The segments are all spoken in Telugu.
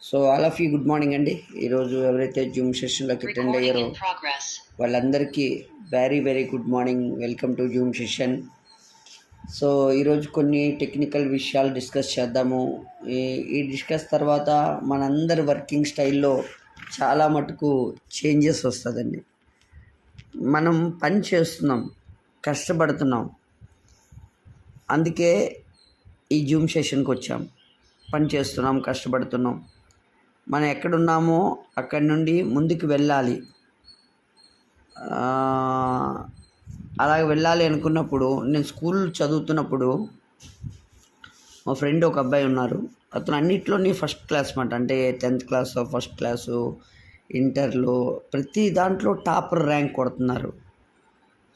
So all of you good morning అండి. ఈరోజు ఎవరైతే జూమ్ సెషన్లోకి అటెండ్ అయ్యారో వాళ్ళందరికీ very very good morning. Welcome to Zoom session. So ఈరోజు కొన్ని టెక్నికల్ విషయాలు డిస్కస్ చేద్దాము. ఈ డిస్కస్ తర్వాత మనందరి వర్కింగ్ స్టైల్లో చాలా మటుకు చేంజెస్ వస్తుందండి. మనం పని చేస్తున్నాం, కష్టపడుతున్నాం, అందుకే ఈ జూమ్ సెషన్కి వచ్చాం. పని చేస్తున్నాం, కష్టపడుతున్నాం, మనం ఎక్కడున్నామో అక్కడి నుండి ముందుకు వెళ్ళాలి. అలాగ వెళ్ళాలి అనుకున్నప్పుడు, నేను స్కూల్ చదువుతున్నప్పుడు మా ఫ్రెండ్ ఒక అబ్బాయి ఉన్నారు. అతను అన్నిట్లోని ఫస్ట్ క్లాస్ మాట. అంటే 10th క్లాస్, ఫస్ట్ క్లాసు, ఇంటర్లో ప్రతి దాంట్లో టాపర్ ర్యాంక్ కొడుతున్నారు.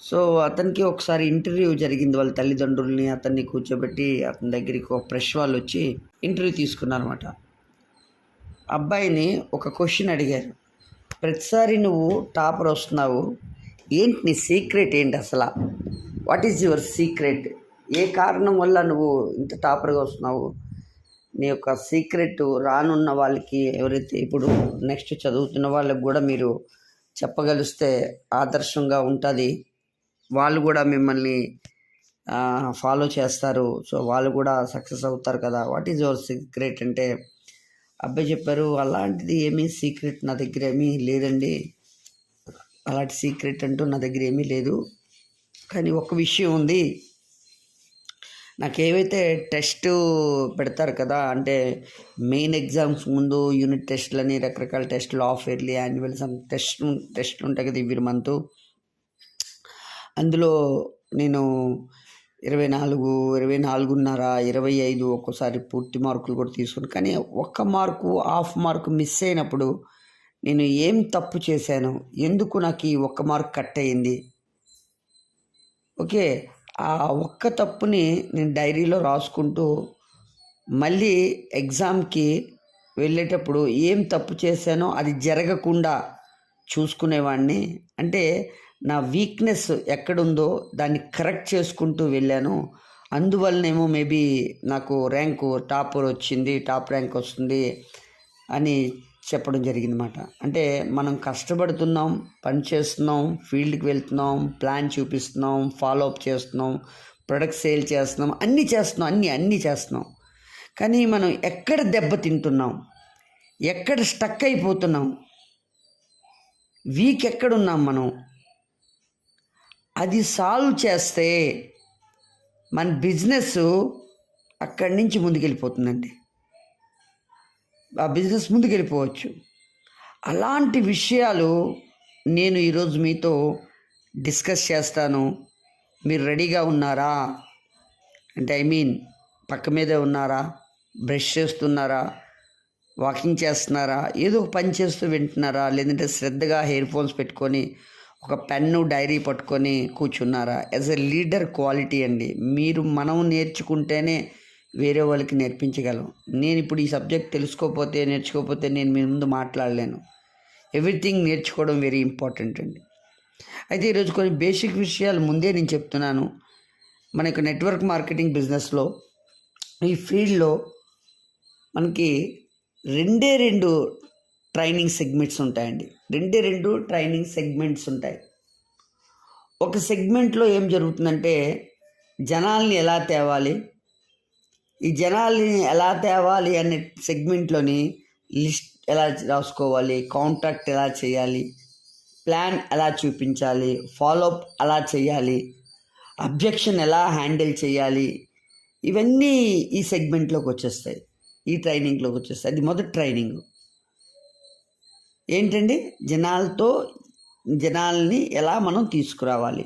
సో అతనికి ఒకసారి ఇంటర్వ్యూ జరిగింది. వాళ్ళ తల్లిదండ్రుల్ని అతన్ని కూర్చోబెట్టి అతని దగ్గరికి ఒక ప్రెస్ వాళ్ళు వచ్చి ఇంటర్వ్యూ తీసుకున్నారన్నమాట. అబ్బాయిని ఒక క్వశ్చన్ అడిగారు. ప్రతిసారి నువ్వు టాపర్ వస్తున్నావు, ఏంటి నీ సీక్రెట్ ఏంటి అసలు? What is your secret? ఏ కారణం వల్ల నువ్వు ఇంత టాపర్గా వస్తున్నావు? నీ యొక్క సీక్రెట్ రానున్న వాళ్ళకి, ఎవరైతే ఇప్పుడు నెక్స్ట్ చదువుతున్న వాళ్ళకి కూడా మీరు చెప్పగలిస్తే ఆదర్శంగా ఉంటుంది. వాళ్ళు కూడా మిమ్మల్ని ఫాలో చేస్తారు. సో వాళ్ళు కూడా సక్సెస్ అవుతారు కదా. వాట్ ఈజ్ యువర్ సీక్రెట్ అంటే అబ్బాయి చెప్పారు, అలాంటిది ఏమీ సీక్రెట్ నా దగ్గర ఏమీ లేదండి, అలాంటి సీక్రెట్ అంటూ నా దగ్గర ఏమీ లేదు. కానీ ఒక విషయం ఉంది, నాకేవైతే టెస్ట్ పెడతారు కదా, అంటే మెయిన్ ఎగ్జామ్స్ ముందు యూనిట్ టెస్ట్లని, రకరకాల టెస్టులు, హాఫ్ ఇయర్లీ, యాన్యువల్, సమ్ టెస్ట్లు ఉంటాయి కదా ఇవ్వరు మంతు. అందులో నేను 24, 24.5, 25 ఒక్కోసారి పూర్తి మార్కులు కూడా తీసుకుని, కానీ ఒక్క మార్కు, హాఫ్ మార్కు మిస్ అయినప్పుడు నేను ఏం తప్పు చేశాను, ఎందుకు నాకు ఈ ఒక్క మార్క్ కట్ అయ్యింది? ఓకే, ఆ ఒక్క తప్పుని నేను డైరీలో రాసుకుంటూ మళ్ళీ ఎగ్జామ్కి వెళ్ళేటప్పుడు ఏం తప్పు చేశానో అది జరగకుండా చూసుకునేవాడిని. అంటే నా వీక్నెస్ ఎక్కడుందో దాన్ని కరెక్ట్ చేసుకుంటూ వెళ్ళాను. అందువల్లనేమో మేబీ నాకు టాప్ ర్యాంక్ వస్తుంది అని చెప్పడం జరిగిందన్నమాట. అంటే మనం కష్టపడుతున్నాం, పని చేస్తున్నాం, ఫీల్డ్కి వెళ్తున్నాం, ప్లాన్ చూపిస్తున్నాం, ఫాలో అప్ చేస్తున్నాం, ప్రొడక్ట్ సేల్ చేస్తున్నాం, అన్నీ చేస్తున్నాం. కానీ మనం ఎక్కడ దెబ్బతింటున్నాం, ఎక్కడ స్టక్ అయిపోతున్నాం, వీక్ ఎక్కడున్నాం మనం, అది సాల్వ్ చేస్తే మన బిజినెస్ అక్కడి నుంచి ముందుకెళ్ళిపోతుందండి. ఆ బిజినెస్ ముందుకెళ్ళిపోవచ్చు. అలాంటి విషయాలు నేను ఈరోజు మీతో డిస్కస్ చేస్తాను. మీరు రెడీగా ఉన్నారా? అంటే పక్క మీదే ఉన్నారా? బ్రష్ చేస్తున్నారా? వాకింగ్ చేస్తున్నారా? ఏదో ఒక పని చేస్తూ వింటున్నారా? లేదంటే శ్రద్ధగా ఇయర్ ఫోన్స్ పెట్టుకొని ఒక పెన్ను, డైరీ పట్టుకొని కూర్చున్నారా? యాజ్ ఎ లీడర్ క్వాలిటీ అండి. మనం నేర్చుకుంటేనే వేరే వాళ్ళకి నేర్పించగలం. నేను ఇప్పుడు ఈ సబ్జెక్ట్ నేర్చుకోకపోతే నేను మీ ముందు మాట్లాడలేను. ఎవ్రీథింగ్ నేర్చుకోవడం వెరీ ఇంపార్టెంట్ అండి. అయితే ఈరోజు కొన్ని బేసిక్ విషయాలు ముందే నేను చెప్తున్నాను. మనకు నెట్వర్క్ మార్కెటింగ్ బిజినెస్లో, ఈ ఫీల్డ్లో మనకి రెండు ట్రైనింగ్ సెగ్మెంట్స్ ఉంటాయండి. రెండు ట్రైనింగ్ సెగ్మెంట్స్ ఉంటాయి. ఒక సెగ్మెంట్లో ఏం జరుగుతుందంటే, జనాల్ని ఎలా తేవాలి, ఈ జనాల్ని ఎలా తేవాలి అనే సెగ్మెంట్లోని లిస్ట్ ఎలా రాసుకోవాలి, కాంటాక్ట్ ఎలా చేయాలి, ప్లాన్ ఎలా చూపించాలి, ఫాలోఅప్ ఎలా చేయాలి, అబ్జెక్షన్ ఎలా హ్యాండిల్ చేయాలి, ఇవన్నీ ఈ సెగ్మెంట్లోకి వచ్చేస్తాయి, ఈ ట్రైనింగ్లోకి వచ్చేస్తాయి. అది మొదటి ట్రైనింగ్. ఏంటండి? జనాల్ని ఎలా మనం తీసుకురావాలి.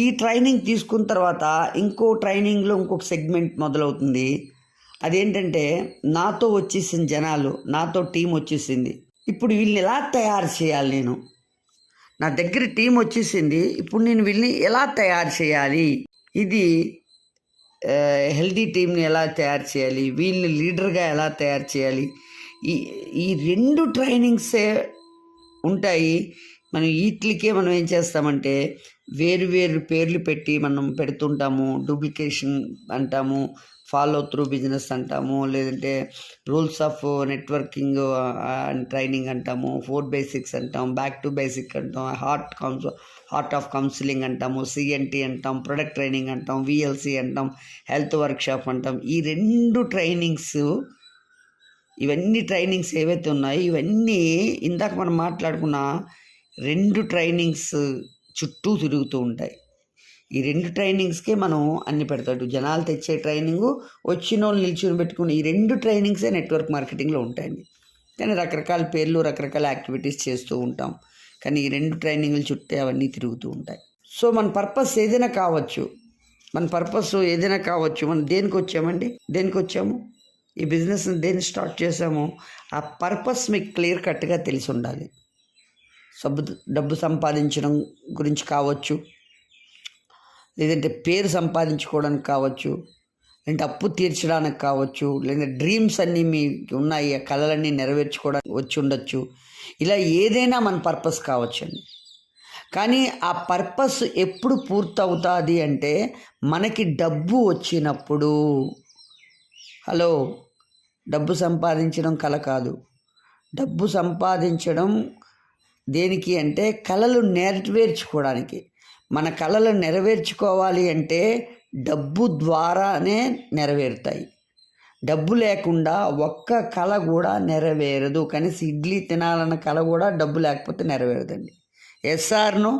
ఈ ట్రైనింగ్ తీసుకున్న తర్వాత ఇంకొక సెగ్మెంట్ మొదలవుతుంది. అదేంటంటే, నాతో వచ్చేసిన జనాలు, నాతో టీం వచ్చేసింది, ఇప్పుడు వీళ్ళని ఎలా తయారు చేయాలి? నా దగ్గర టీం వచ్చేసింది, ఇప్పుడు నేను వీళ్ళని ఎలా తయారు చేయాలి? ఇది హెల్దీ టీంని ఎలా తయారు చేయాలి, వీళ్ళని లీడర్గా ఎలా తయారు చేయాలి, ఈ రెండు ట్రైనింగ్సే ఉంటాయి. వీటికే మనం ఏం చేస్తామంటే, వేరు పేర్లు పెట్టి మనం పెడుతుంటాము. డూప్లికేషన్ అంటాము, ఫాలో త్రూ బిజినెస్ అంటాము, లేదంటే rules of networking and training అంటాము, 4 బేసిక్స్ అంటాం, బ్యాక్ టు బేసిక్ అంటాం, హార్ట్ ఆఫ్ కౌన్సిలింగ్ అంటాము, సిఎన్టీ అంటాం, ప్రొడక్ట్ ట్రైనింగ్ అంటాం, విఎల్సి అంటాం, హెల్త్ వర్క్షాప్ అంటాం. ఈ 2 ట్రైనింగ్స్, ఇవన్నీ ట్రైనింగ్స్ ఏవైతే ఉన్నాయో ఇవన్నీ ఇందాక మనం మాట్లాడుకున్న 2 ట్రైనింగ్స్ చుట్టూ తిరుగుతూ ఉంటాయి. ఈ 2 ట్రైనింగ్స్కే మనం అన్ని పెడతాడు. జనాలు తెచ్చే ట్రైనింగు, వచ్చిన వాళ్ళు నిల్చుని పెట్టుకుని ఈ 2 ట్రైనింగ్సే నెట్వర్క్ మార్కెటింగ్లో ఉంటాయండి. కానీ రకరకాల పేర్లు, రకరకాల యాక్టివిటీస్ చేస్తూ ఉంటాం. కానీ ఈ 2 ట్రైనింగ్ల చుట్టే అవన్నీ తిరుగుతూ ఉంటాయి. సో మన పర్పస్ ఏదైనా కావచ్చు, మనం దేనికి వచ్చాము, ఈ బిజినెస్ని దేన్ని స్టార్ట్ చేసామో ఆ పర్పస్ మీకు క్లియర్ కట్గా తెలిసి ఉండాలి. డబ్బు సంపాదించడం గురించి కావచ్చు, లేదంటే పేరు సంపాదించుకోవడానికి కావచ్చు, లేదంటే అప్పు తీర్చడానికి కావచ్చు, లేదంటే డ్రీమ్స్ అన్నీ మీకు ఉన్నాయి, ఆ కళలన్నీ నెరవేర్చుకోవడానికి వచ్చి ఉండొచ్చు. ఇలా ఏదైనా మన పర్పస్ కావచ్చండి. కానీ ఆ పర్పస్ ఎప్పుడు పూర్తవుతుంది అంటే మనకి డబ్బు వచ్చినప్పుడు. డబ్బు సంపాదించడం కళ కాదు. డబ్బు సంపాదించడం దేనికి అంటే కళలు నెరవేర్చుకోవడానికి. మన కళలు నెరవేర్చుకోవాలి అంటే డబ్బు ద్వారానే నెరవేరుతాయి. డబ్బు లేకుండా ఒక్క కళ కూడా నెరవేరదు. కనీసం ఇడ్లీ తినాలన్న కళ కూడా డబ్బు లేకపోతే నెరవేరదండి. ఎస్ఆర్నో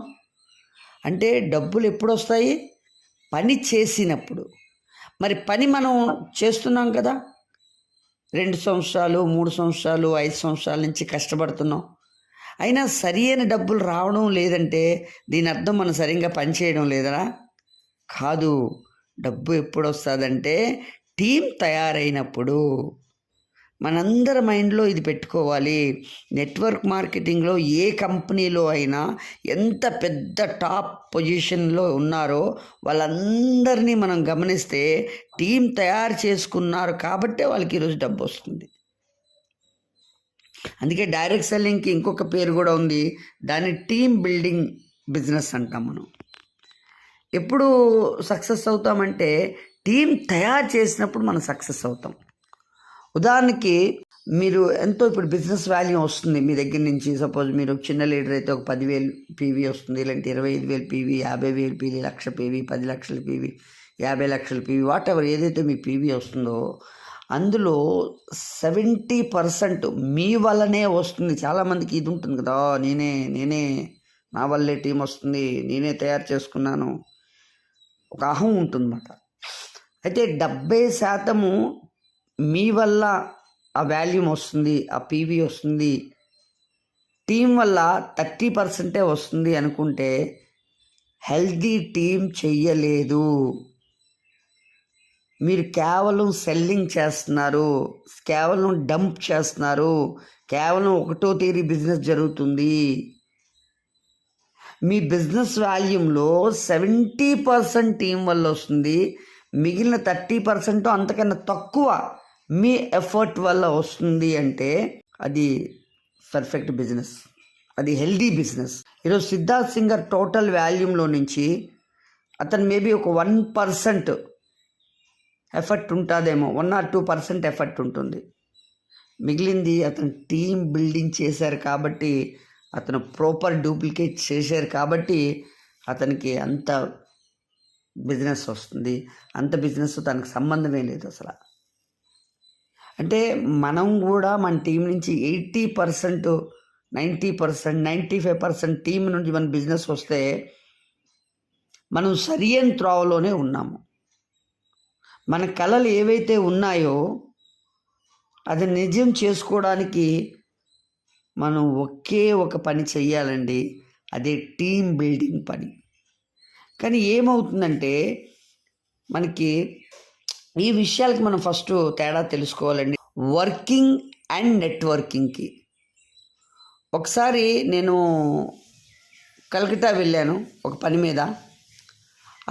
అంటే డబ్బులు ఎప్పుడు వస్తాయి? పని చేసినప్పుడు. మరి పని మనం చేస్తున్నాం కదా, 2 సంవత్సరాలు, 3 సంవత్సరాలు, 5 సంవత్సరాల నుంచి కష్టపడుతున్నాం. అయినా సరి అయిన డబ్బులు రావడం లేదంటే దీని అర్థం మనం సరిగ్గా పని చేయడం లేదనా? కాదు. డబ్బు ఎప్పుడు వస్తుందంటే టీం తయారైనప్పుడు. మనందరి మైండ్లో ఇది పెట్టుకోవాలి. నెట్వర్క్ మార్కెటింగ్లో ఏ కంపెనీలో అయినా ఎంత పెద్ద టాప్ పొజిషన్లో ఉన్నారో వాళ్ళందరినీ మనం గమనిస్తే టీం తయారు చేసుకున్నారు కాబట్టే వాళ్ళకి ఈరోజు డబ్బు వస్తుంది. అందుకే డైరెక్ట్ సెల్లింగ్కి ఇంకొక పేరు కూడా ఉంది. దాన్ని టీమ్ బిల్డింగ్ బిజినెస్ అంటాం. మనం ఎప్పుడు సక్సెస్ అవుతామంటే టీం తయారు చేసినప్పుడు మనం సక్సెస్ అవుతాం. ఉదాహరణకి మీరు ఎంతో ఇప్పుడు బిజినెస్ వాల్యూ వస్తుంది మీ దగ్గర నుంచి. సపోజ్ మీరు చిన్న లీడర్ అయితే ఒక 10,000 పీవీ వస్తుంది, లేదంటే 25,000 పీవీ, 50,000 పీవీ, 1,00,000 పీవీ, 10 లక్షల పీవీ, 50 లక్షల పీవీ, వాట్ ఎవర్ ఏదైతే మీ పీవీ వస్తుందో అందులో 70% మీ వల్లనే వస్తుంది. చాలామందికి ఇది ఉంటుంది కదా, నేనే నా వల్లే టీం వస్తుంది, నేనే తయారు చేసుకున్నాను, ఒక అహం ఉంటుందన్నమాట. అయితే 70% మీ వల్ల ఆ వాల్యూమ్ వస్తుంది, ఆ పీవీ వస్తుంది. టీం వల్ల 30% వస్తుంది అనుకుంటే హెల్తీ టీం చెయ్యలేదు. మీరు కేవలం సెల్లింగ్ చేస్తున్నారు, కేవలం డంప్ చేస్తున్నారు, కేవలం ఒకటో తేదీ బిజినెస్ జరుగుతుంది. మీ బిజినెస్ వాల్యూమ్లో 70% టీం వల్ల వస్తుంది, మిగిలిన 30% అంతకన్నా తక్కువ మీ ఎఫర్ట్ వల్ల వస్తుంది. అంటే అది పర్ఫెక్ట్ బిజినెస్, అది హెల్దీ బిజినెస్. ఈరోజు సిద్ధార్థ్ సింగర్ టోటల్ వాల్యూమ్లో నుంచి అతను మేబీ ఒక 1% ఎఫర్ట్ ఉంటుందేమో, 1 or 2% ఎఫర్ట్ ఉంటుంది. మిగిలింది అతను టీం బిల్డింగ్ చేశారు కాబట్టి, అతను ప్రాపర్ డూప్లికేట్ చేశారు కాబట్టి అతనికి అంత బిజినెస్ వస్తుంది. అంత బిజినెస్ తనకు సంబంధమే లేదు అసలు. అంటే మనం కూడా మన టీం నుంచి 80%, 90%, 95% టీం నుంచి మన బిజినెస్ వస్తే మనం సరియైన త్రోవలోనే ఉన్నాము. మన కళలు ఏవైతే ఉన్నాయో అది నిజం చేసుకోవడానికి మనం ఒకే ఒక పని చెయ్యాలండి, అదే టీం బిల్డింగ్ పని. కానీ ఏమవుతుందంటే మనకి ఈ విషయాలకి మనం ఫస్ట్ తేడా తెలుసుకోవాలండి. Working and నెట్వర్కింగ్కి. ఒకసారి నేను కలకత్తా వెళ్ళాను ఒక పని మీద.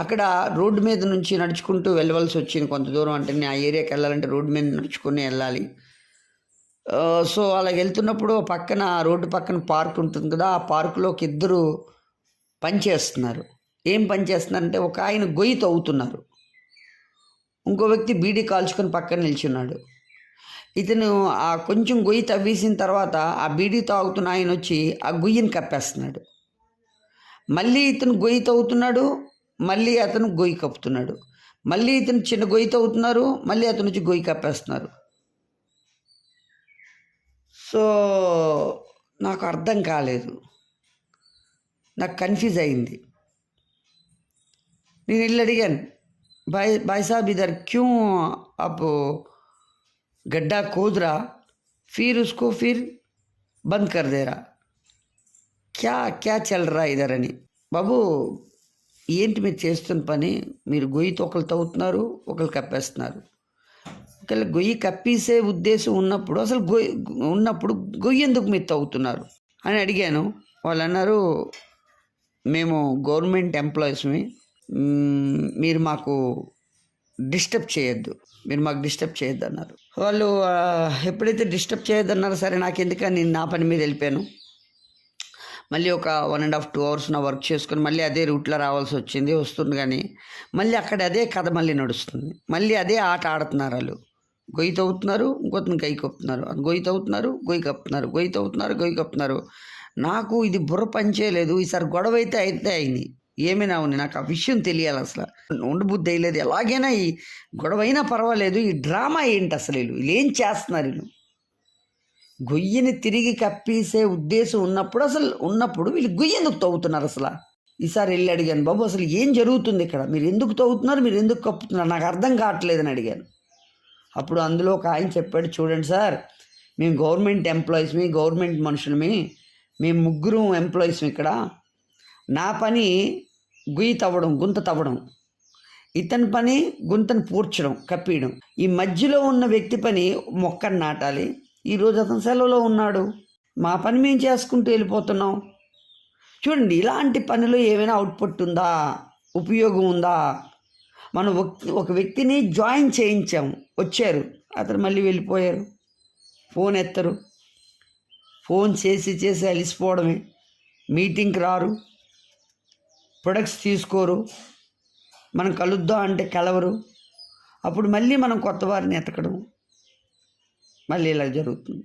అక్కడ రోడ్డు మీద నుంచి నడుచుకుంటూ వెళ్ళవలసి వచ్చింది కొంత దూరం. అంటే నేను ఆ ఏరియాకి వెళ్ళాలంటే రోడ్డు మీద నడుచుకుని వెళ్ళాలి. సో అలా వెళ్తున్నప్పుడు పక్కన రోడ్డు పక్కన పార్క్ ఉంటుంది కదా, ఆ పార్కులోకి 2 పని చేస్తున్నారు. ఏం పని చేస్తున్నారంటే ఒక ఆయన గొయ్యి తవ్వుతున్నారు. ఇంకో వ్యక్తి బీడీ కాల్చుకొని పక్కన నిల్చున్నాడు. ఇతను ఆ కొంచెం గొయ్యి తవ్వేసిన తర్వాత ఆ బీడీ తాగుతున్న ఆయన వచ్చి ఆ గొయ్యిని కప్పేస్తున్నాడు. మళ్ళీ ఇతను గొయ్యి తవ్వుతున్నాడు, మళ్ళీ అతను గొయ్యి కప్పుతున్నాడు. మళ్ళీ ఇతను చిన్న గొయ్యి తవ్వుతున్నారు, మళ్ళీ అతను వచ్చి గొయ్యి కప్పేస్తున్నారు. సో నాకు అర్థం కాలేదు, నాకు కన్ఫ్యూజ్ అయింది. నేను వెళ్ళి అడిగాను, भाई साहब इधर क्यों आप गड्ढा खोद रहा, फिर उसको फिर बंद कर दे रहा, क्या क्या चल रहा इधर అని. బాబు ఏంటి మీరు చేస్తున్న పని? మీరు గొయ్యితో ఒకరు తవ్వుతున్నారు, ఒకరు కప్పేస్తున్నారు. ఒకవేళ గొయ్యి కప్పేసే ఉద్దేశం ఉన్నప్పుడు అసలు గొయ్యి ఎందుకు మీరు తవ్వుతున్నారు అని అడిగాను. వాళ్ళు అన్నారు, మేము గవర్నమెంట్ ఎంప్లాయీస్మి, మీరు మాకు డిస్టర్బ్ చేయొద్దు అన్నారు. వాళ్ళు ఎప్పుడైతే డిస్టర్బ్ చేయొద్దు అన్నారో సరే నాకు ఎందుకని నేను నా పని మీద వెళ్ళిపోయాను. మళ్ళీ ఒక 1.5-2 అవర్స్ నా వర్క్ చేసుకొని మళ్ళీ అదే రూట్లో రావాల్సి వస్తుంది. కానీ మళ్ళీ అక్కడ అదే కథ మళ్ళీ నడుస్తుంది. మళ్ళీ అదే ఆట ఆడుతున్నారు. వాళ్ళు గొయ్యి తవ్వుతున్నారు, ఇంకొకరిని గొయ్యి కప్పుతున్నారు, గొయ్యి తవ్వుతున్నారు, గొయ్యి కప్పుతున్నారు, గొయ్యి తవ్వుతున్నారు, గొయ్యి కప్పుతున్నారు. నాకు ఇది బుర్ర పనిచేయలేదు. ఈసారి గొడవ అయితే అయింది, ఏమైనా ఉంది, నాకు ఆ విషయం తెలియాలి. అసలు ఉండబుద్ధి అయ్యలేదు. ఎలాగైనా ఈ గొడవ అయినా పర్వాలేదు, ఈ డ్రామా ఏంటి అసలు? వీళ్ళు ఏం చేస్తున్నారు? వీళ్ళు గొయ్యిని తిరిగి కప్పేసే ఉద్దేశం ఉన్నప్పుడు వీళ్ళు గొయ్యి ఎందుకు తవ్వుతున్నారు అసలు? ఈసారి వెళ్ళి అడిగాను, బాబు అసలు ఏం జరుగుతుంది ఇక్కడ? మీరు ఎందుకు తవ్వుతున్నారు, మీరు ఎందుకు కప్పుతున్నారు, నాకు అర్థం కావట్లేదని అడిగాను. అప్పుడు అందులో ఒక ఆయన చెప్పాడు, చూడండి సార్, మేము గవర్నమెంట్ ఎంప్లాయీస్మి, గవర్నమెంట్ మనుషులమి, మేము 3 ఎంప్లాయీస్మి ఇక్కడ. నా పని గొయ్యి తవ్వడం, గుంత తవ్వడం, ఇతని పని గుంతను పూడ్చడం, కప్పియడం. ఈ మధ్యలో ఉన్న వ్యక్తి పని మొక్కను నాటాలి. ఈరోజు అతను సెలవులో ఉన్నాడు, మా పని మేము చేసుకుంటూ వెళ్ళిపోతున్నాం. చూడండి, ఇలాంటి పనిలో ఏమైనా అవుట్పుట్ ఉందా, ఉపయోగం ఉందా? మనం ఒక వ్యక్తిని జాయిన్ చేయించాము, వచ్చారు, అతను మళ్ళీ వెళ్ళిపోయారు, ఫోన్ ఎత్తరు, ఫోన్ చేసి అలిసిపోవడమే, మీటింగ్కి రారు, ప్రొడక్ట్స్ తీసుకోరు, మనం కలుద్దాం అంటే కలవరు. అప్పుడు మళ్ళీ మనం కొత్త వారిని ఎతకడం, మళ్ళీ ఇలా జరుగుతుంది.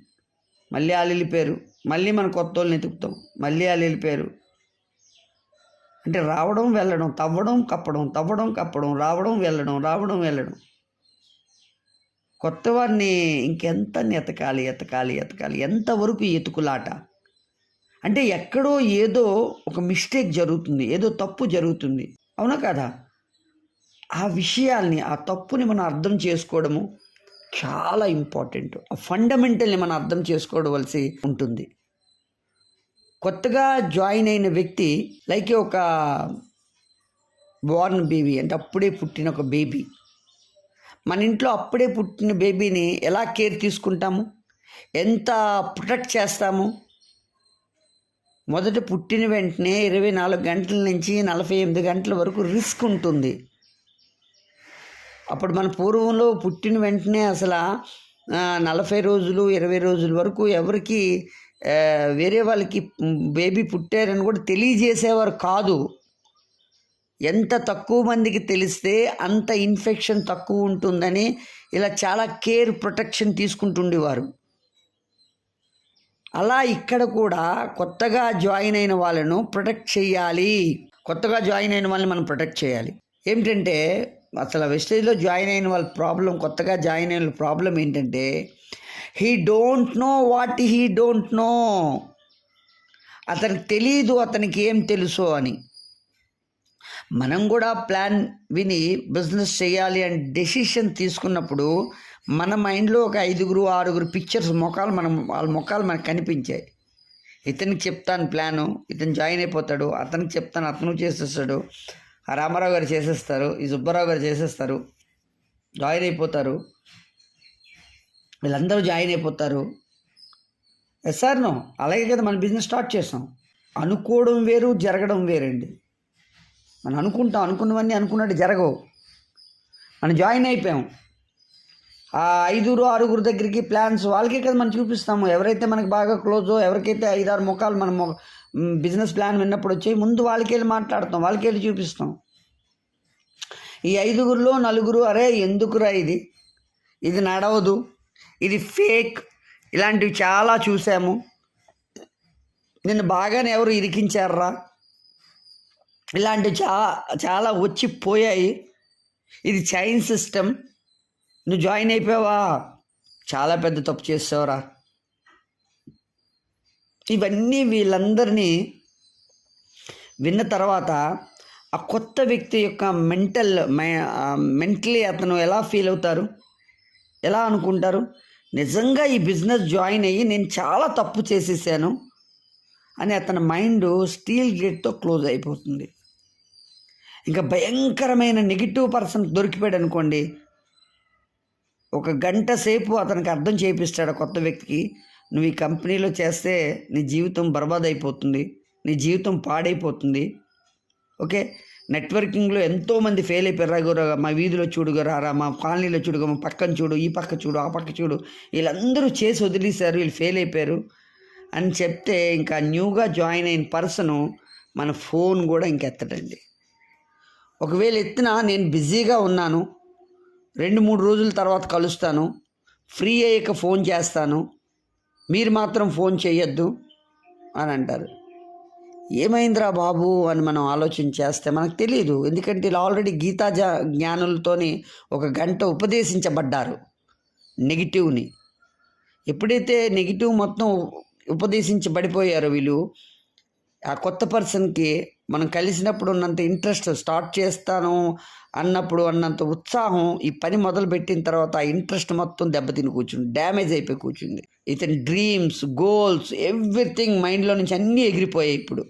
మళ్ళీ వాళ్ళు వెళ్ళిపోయారు, మళ్ళీ మనం కొత్త వాళ్ళని ఎతుకుతాం, మళ్ళీ వాళ్ళు వెళ్ళిపోయారు. అంటే రావడం వెళ్ళడం, తవ్వడం కప్పడం, తవ్వడం కప్పడం, రావడం వెళ్ళడం. కొత్త వారిని ఇంకెంత ఎతకాలి, ఎంతవరకు ఎతుకులాట? అంటే ఎక్కడో ఏదో ఒక మిస్టేక్ జరుగుతుంది, ఏదో తప్పు జరుగుతుంది, అవునా కదా? ఆ విషయాల్ని, ఆ తప్పుని మనం అర్థం చేసుకోవడము చాలా ఇంపార్టెంట్. ఆ ఫండమెంటల్ని మనం అర్థం చేసుకోవలసి ఉంటుంది. కొత్తగా జాయిన్ అయిన వ్యక్తి లైక్ ఒక బోర్న్ బేబీ, అంటే అప్పుడే పుట్టిన ఒక బేబీ. మన ఇంట్లో అప్పుడే పుట్టిన బేబీని ఎలా కేర్ తీసుకుంటాము, ఎంత ప్రొటెక్ట్ చేస్తాము? మొదట పుట్టిన వెంటనే 24 గంటల నుంచి 48 గంటల వరకు రిస్క్ ఉంటుంది. అప్పుడు మన పూర్వంలో పుట్టిన వెంటనే అసలు 40 రోజులు 20 రోజుల వరకు ఎవరికి వేరే వాళ్ళకి బేబీ పుట్టారని కూడా తెలియజేసేవారు కాదు. ఎంత తక్కువ మందికి తెలిస్తే అంత ఇన్ఫెక్షన్ తక్కువ ఉంటుందని ఇలా చాలా కేర్ ప్రొటెక్షన్ తీసుకుంటుండేవారు. అలా ఇక్కడ కూడా కొత్తగా జాయిన్ అయిన వాళ్ళను ప్రొటెక్ట్ చేయాలి. కొత్తగా జాయిన్ అయిన వాళ్ళని మనం ప్రొటెక్ట్ చేయాలి. ఏమిటంటే అసలు వెస్టేజ్లో జాయిన్ అయిన వాళ్ళ ప్రాబ్లం, కొత్తగా జాయిన్ అయిన వాళ్ళ ప్రాబ్లం ఏంటంటే he don't know what he don't know. అతనికి తెలీదు అతనికి ఏం తెలుసో అని. మనం కూడా ప్లాన్ విని బిజినెస్ చేయాలి అని డెసిషన్ తీసుకున్నప్పుడు మన మైండ్లో ఒక 5-6 పిక్చర్స్ వాళ్ళ ముఖాలు మనకు కనిపించాయి. ఇతనికి చెప్తాను ప్లాను, ఇతను జాయిన్ అయిపోతాడు, అతనికి చెప్తాను, అతను చేసేస్తాడు, ఆ రామారావు గారు చేసేస్తారు, ఈ సుబ్బారావు గారు చేసేస్తారు, జాయిన్ అయిపోతారు, వీళ్ళందరూ జాయిన్ అయిపోతారు. సార్ నో, అలాగే కదా మన బిజినెస్ స్టార్ట్ చేస్తాం. అనుకోవడం వేరు, జరగడం వేరండి. మనం అనుకున్నవన్నీ అనుకున్నట్టు జరగవు. మనం జాయిన్ అయిపోయాం, ఆ 5-6 దగ్గరికి ప్లాన్స్ వాళ్ళకే కదా మనం చూపిస్తాము. ఎవరైతే మనకి బాగా క్లోజో, ఎవరికైతే 5-6 ముఖాలు మనం బిజినెస్ ప్లాన్ విన్నప్పుడు వచ్చాయి, ముందు వాళ్ళకి వెళ్ళి మాట్లాడతాం, వాళ్ళకి వెళ్ళి చూపిస్తాం. ఈ 5గురిలో 4 అరే ఎందుకురా ఇది నడవదు, ఇది ఫేక్, ఇలాంటివి చాలా చూసాము, నిన్ను బాగానే ఎవరు ఇరికించారా, ఇలాంటివి చాలా వచ్చి పోయాయి, ఇది చైన్ సిస్టమ్, నువ్వు జాయిన్ అయిపోయావా, చాలా పెద్ద తప్పు చేసావురా. ఇవన్నీ వీళ్ళందరినీ విన్న తర్వాత ఆ కొత్త వ్యక్తి యొక్క మెంటలీ అతను ఎలా ఫీల్ అవుతారు, ఎలా అనుకుంటారు, నిజంగా ఈ బిజినెస్ జాయిన్ అయ్యి నేను చాలా తప్పు చేసేసాను అని అతని మైండ్ స్టీల్ గేట్తో క్లోజ్ అయిపోతుంది. ఇంకా భయంకరమైన నెగిటివ్ పర్సన్ దొరికిపోయాడు అనుకోండి, 1 గంట సేపు అతనికి అర్థం చేయిస్తాడు కొత్త వ్యక్తికి, నువ్వు ఈ కంపెనీలో చేస్తే నీ జీవితం బర్బాద్ అయిపోతుంది, నీ జీవితం పాడైపోతుంది. ఓకే, నెట్వర్కింగ్లో ఎంతోమంది ఫెయిల్ అయిపోయారు. మా వీధిలో చూడుగరారా, మా కాలనీలో చూడుగా, మా పక్కన చూడు, ఈ పక్క చూడు, ఆ పక్క చూడు, వీళ్ళందరూ చేసి వదిలేశారు, వీళ్ళు ఫెయిల్ అయిపోయారు అని చెప్తే ఇంకా న్యూగా జాయిన్ అయిన పర్సను మన ఫోన్ కూడా ఇంకెత్తడండి. ఒకవేళ ఎత్తినా నేను బిజీగా ఉన్నాను, 2-3 రోజుల తర్వాత కలుస్తాను, ఫ్రీ అయ్యాక ఫోన్ చేస్తాను, మీరు మాత్రం ఫోన్ చేయొద్దు అని అంటారు. ఏమైందిరా బాబు అని మనం ఆలోచన చేస్తే మనకు తెలియదు. ఎందుకంటే ఇలా ఆల్రెడీ గీతా జ్ఞానులతోని 1 గంట ఉపదేశించబడ్డారు నెగిటివ్ని. ఎప్పుడైతే నెగిటివ్ మొత్తం ఉపదేశించబడిపోయారో వీళ్ళు, ఆ కొత్త పర్సన్కి మనం కలిసినప్పుడు ఉన్నంత ఇంట్రెస్ట్, స్టార్ట్ చేస్తాను అన్నప్పుడు అన్నంత ఉత్సాహం, ఈ పని మొదలుపెట్టిన తర్వాత ఆ ఇంట్రెస్ట్ మొత్తం దెబ్బతిని కూర్చుంది, డ్యామేజ్ అయిపోయి కూర్చుంది. ఇతని డ్రీమ్స్, గోల్స్, ఎవ్రీథింగ్ మైండ్లో నుంచి అన్నీ ఎగిరిపోయాయి. ఇప్పుడు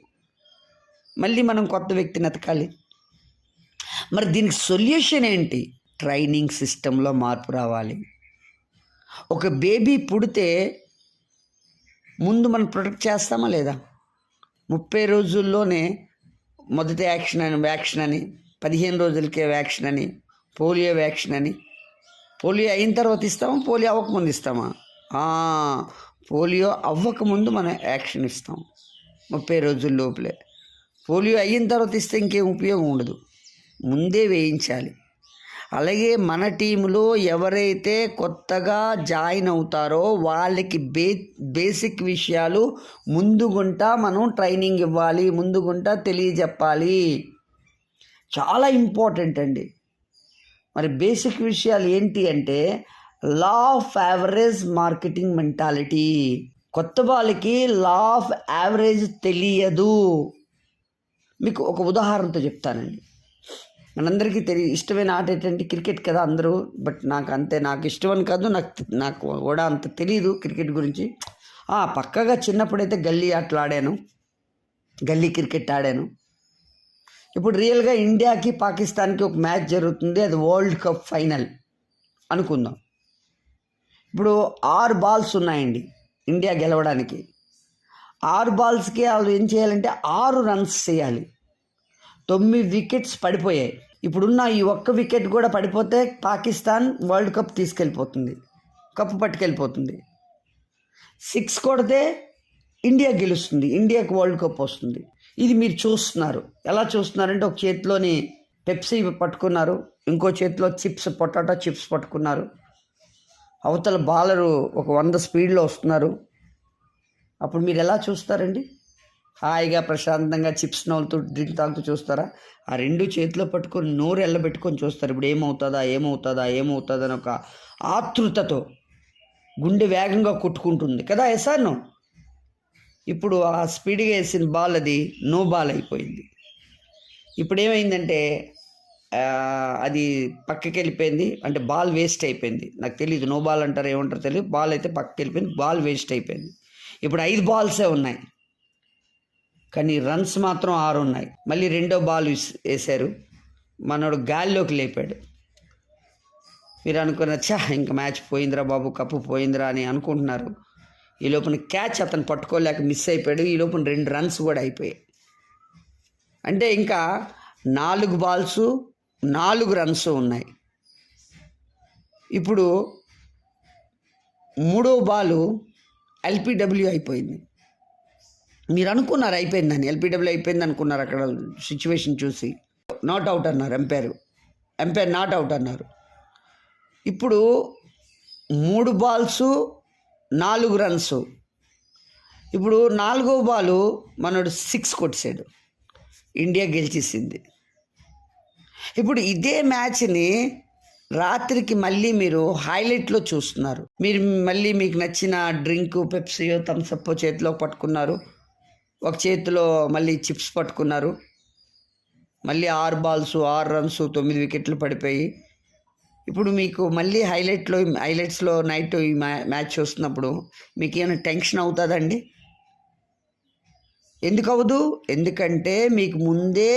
మళ్ళీ మనం కొత్త వ్యక్తిని ఎతకాలి. మరి దీనికి సొల్యూషన్ ఏంటి? ట్రైనింగ్ సిస్టంలో మార్పు రావాలి. ఒక బేబీ పుడితే ముందు మనం ప్రొటెక్ట్ చేస్తామా లేదా? 30 రోజుల్లోనే మొదటి వ్యాక్సిన్ అని 15 రోజులకే వ్యాక్సిన్ అని, పోలియో వ్యాక్సిన్ అని. పోలియో అయిన తర్వాత ఇస్తామా, పోలియో అవ్వకముందు ఇస్తామా? పోలియో అవ్వకముందు మనం వ్యాక్సిన్ ఇస్తాం 30 రోజుల లోపలే. పోలియో అయిన తర్వాత ఇస్తే ఇంకేం ఉపయోగం ఉండదు, ముందే వేయించాలి. అలాగే మన టీంలో ఎవరైతే కొత్తగా జాయిన్ అవుతారో వాళ్ళకి బేసిక్ విషయాలు ముందుగుంటా మనం ట్రైనింగ్ ఇవ్వాలి, ముందుగుంటా తెలియజెప్పాలి. చాలా ఇంపార్టెంట్ అండి. మరి బేసిక్ విషయాలు ఏంటి అంటే law of average marketing mentality. కొత్త వాళ్ళకి లా ఆఫ్ యావరేజ్ తెలియదు. మీకు ఒక ఉదాహరణతో చెప్తానండి. మనందరికీ ఇష్టమైన ఆట ఏంటంటే క్రికెట్ కదా అందరూ, బట్ నాకు ఇష్టమని కాదు, నాకు కూడా అంత తెలియదు క్రికెట్ గురించి. పక్కగా చిన్నప్పుడైతే గల్లీ ఆటలు ఆడాను, గల్లీ క్రికెట్ ఆడాను. ఇప్పుడు రియల్గా ఇండియాకి పాకిస్తాన్కి ఒక మ్యాచ్ జరుగుతుంది, అది వరల్డ్ కప్ ఫైనల్ అనుకుందాం. ఇప్పుడు 6 బాల్స్ ఉన్నాయండి ఇండియా గెలవడానికి. 6 బాల్స్కి వాళ్ళు ఏం చేయాలంటే 6 రన్స్ చేయాలి. 9 వికెట్స్ పడిపోయాయి. ఇప్పుడున్న ఈ 1 వికెట్ కూడా పడిపోతే పాకిస్తాన్ వరల్డ్ కప్ తీసుకెళ్ళిపోతుంది, కప్పు పట్టుకెళ్ళిపోతుంది. 6 కొడితే ఇండియా గెలుస్తుంది, ఇండియాకి వరల్డ్ కప్ వస్తుంది. ఇది మీరు చూస్తున్నారు. ఎలా చూస్తున్నారంటే ఒక చేతిలోని పెప్సీ పట్టుకున్నారు, ఇంకో చేతిలో పొటాటో చిప్స్ పట్టుకున్నారు. అవతల బాలరు ఒక 100 స్పీడ్లో వస్తున్నారు. అప్పుడు మీరు ఎలా చూస్తారండి? హాయిగా ప్రశాంతంగా చిప్స్ నవ్వుతూ డ్రింక్ తాగుతూ చూస్తారా? ఆ 2 చేతిలో పట్టుకొని నోరు ఎల్లబెట్టుకొని చూస్తారు. ఇప్పుడు ఏమవుతుందా అని ఒక ఆతృతతో గుండె వేగంగా కొట్టుకుంటుంది కదా. ఎసాను ఇప్పుడు ఆ స్పీడ్గా వేసిన బాల్ అది నో బాల్ అయిపోయింది. ఇప్పుడు ఏమైందంటే అది పక్కకి వెళ్ళిపోయింది, అంటే బాల్ వేస్ట్ అయిపోయింది. నాకు తెలియదు నో బాల్ అంటారు ఏమంటారు తెలియదు, బాల్ అయితే పక్కకి వెళ్ళిపోయింది, బాల్ వేస్ట్ అయిపోయింది. ఇప్పుడు 5 బాల్సే ఉన్నాయి, కానీ రన్స్ మాత్రం 6 ఉన్నాయి. మళ్ళీ 2వ బాల్ వేశారు, మనోడు గాల్లోకి లేపాడు. మీరు అనుకున్న ఇంకా మ్యాచ్ పోయిందిరా బాబు, కప్పు పోయిందిరా అని అనుకుంటున్నారు. ఈ లోపల క్యాచ్ అతను పట్టుకోలేక మిస్ అయిపోయాడు. ఈ లోపల 2 రన్స్ కూడా అయిపోయాయి. అంటే ఇంకా 4 బాల్స్ 4 రన్స్ ఉన్నాయి. ఇప్పుడు 3వ బాలు ఎల్పిడబ్ల్యూ అయిపోయింది. మీరు అనుకున్నారు అయిపోయిందని, ఎల్పిడబ్ల్యూ అయిపోయింది అనుకున్నారు. అక్కడ సిచ్యువేషన్ చూసి నాట్ అవుట్ అన్నారు ఎంపైర్. ఎంపైర్ నాట్ అవుట్ అన్నారు. ఇప్పుడు 3 బాల్స్ 4 రన్స్. ఇప్పుడు 4వ బాలు మనోడు 6 కొట్టేశాడు, ఇండియా గెలిచేసింది. ఇప్పుడు ఇదే మ్యాచ్ని రాత్రికి మళ్ళీ మీరు హైలైట్లో చూస్తున్నారు. మీరు మళ్ళీ మీకు నచ్చిన డ్రింక్ పెప్సీయో థమ్సప్ చేతిలో పట్టుకున్నారు, ఒక చేతిలో మళ్ళీ చిప్స్ పట్టుకున్నారు. మళ్ళీ 6 బాల్స్ 6 రన్స్ 9 వికెట్లు పడిపోయి ఇప్పుడు మీకు మళ్ళీ హైలైట్స్లో నైట్ ఈ మ్యాచ్ చూస్తున్నప్పుడు మీకు ఏమైనా టెన్షన్ అవుతుందండి? ఎందుకు అవ్వదు? ఎందుకంటే మీకు ముందే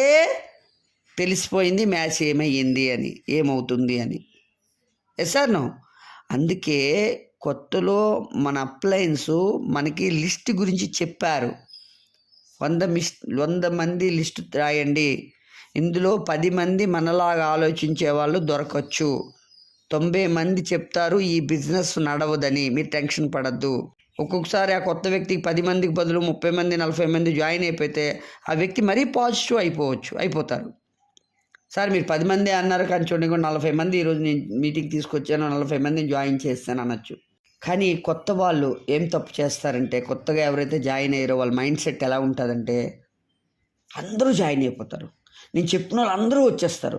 తెలిసిపోయింది మ్యాచ్ ఏమయ్యింది అని, ఏమవుతుంది అని. Yes or no? అందుకే కొత్తలో మన అప్లయన్స్ మనకి లిస్ట్ గురించి చెప్పారు. 100 మంది లిస్ట్ రాయండి, ఇందులో 10 మంది మనలాగా ఆలోచించే వాళ్ళు దొరకచ్చు, 90 మంది చెప్తారు ఈ బిజినెస్ నడవదని. మీరు టెన్షన్ పడద్దు. ఒక్కొక్కసారి ఆ కొత్త వ్యక్తికి 10 మందికి బదులు 30 మంది 40 మంది జాయిన్ అయిపోతే ఆ వ్యక్తి మరీ పాజిటివ్ అయిపోతారు. సార్ మీరు 10 మంది అన్నారు కానీ చూడండి 40 మంది ఈరోజు నేను మీటింగ్ తీసుకొచ్చాను, 40 మందిని జాయిన్ చేస్తాను అనొచ్చు. కానీ కొత్త వాళ్ళు ఏం తప్పు చేస్తారంటే, కొత్తగా ఎవరైతే జాయిన్ అయ్యారో వాళ్ళ మైండ్ సెట్ ఎలా ఉంటుందంటే అందరూ జాయిన్ అయిపోతారు. నేను చెప్పిన వాళ్ళు అందరూ వచ్చేస్తారు,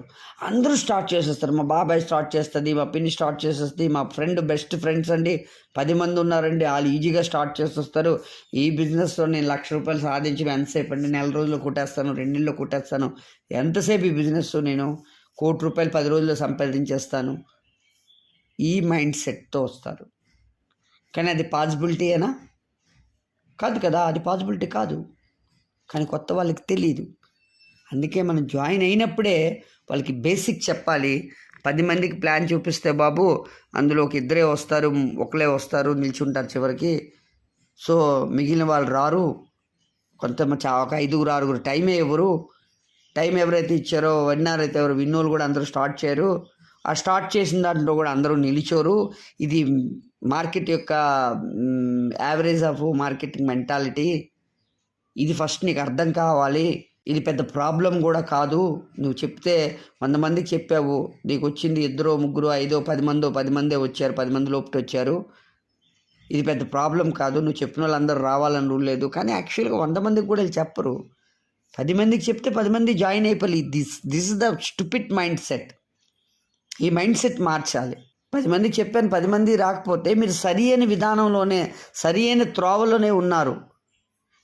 అందరూ స్టార్ట్ చేసేస్తారు. మా బాబాయ్ స్టార్ట్ చేస్తుంది, మా పిన్ని స్టార్ట్ చేసేస్తుంది, మా ఫ్రెండ్ బెస్ట్ ఫ్రెండ్స్ అండి 10 మంది ఉన్నారండి, వాళ్ళు ఈజీగా స్టార్ట్ చేసేస్తారు. ఈ బిజినెస్లో నేను ₹1,00,000 సాధించిన ఎంతసేపు అండి, నెల రోజుల్లో కొట్టేస్తాను, 2 నెలల్లో కొట్టేస్తాను, ఎంతసేపు ఈ బిజినెస్ నేను ₹1,00,00,000 10 రోజుల్లో సంపాదించేస్తాను, ఈ మైండ్ సెట్తో వస్తారు. కానీ అది పాసిబిలిటీయేనా? కాదు కదా, అది పాసిబిలిటీ కాదు. కానీ కొత్త వాళ్ళకి తెలియదు. అందుకే మనం జాయిన్ అయినప్పుడే వాళ్ళకి బేసిక్ చెప్పాలి. 10 మందికి ప్లాన్ చూపిస్తే బాబు అందులో ఒక 2 వస్తారు, ఒకలే వస్తారు, నిల్చుంటారు చివరికి. సో మిగిలిన వాళ్ళు రారు. కొంతమంది ఒక 5 6 టైమే ఇవ్వరు. టైం ఎవరైతే ఇచ్చారో విన్నర్ అయితే ఎవరు విన్నోళ్ళు కూడా అందరూ స్టార్ట్ చేయరు. ఆ స్టార్ట్ చేసిన దాంట్లో కూడా అందరూ నిలిచోరు. ఇది మార్కెట్ యొక్క యావరేజ్ ఆఫ్ మార్కెటింగ్ మెంటాలిటీ. ఇది ఫస్ట్ నీకు అర్థం కావాలి. ఇది పెద్ద ప్రాబ్లం కూడా కాదు. నువ్వు చెప్తే 100 మందికి చెప్పావు, నీకు వచ్చింది 2 3 5 10 మందే వచ్చారు, 10 మంది లోపల వచ్చారు. ఇది పెద్ద ప్రాబ్లం కాదు. నువ్వు చెప్పిన వాళ్ళందరూ రావాలని రూల్ లేదు. కానీ యాక్చువల్గా 100 మందికి కూడా చెప్పరు. 10 మందికి చెప్తే 10 మంది జాయిన్ అయిపోయి. This is the stupid mind set. ఈ మైండ్ సెట్ మార్చాలి. 10 మందికి చెప్పాను, 10 మంది రాకపోతే మీరు సరి అయిన విధానంలోనే, సరి అయిన త్రోవలోనే ఉన్నారు.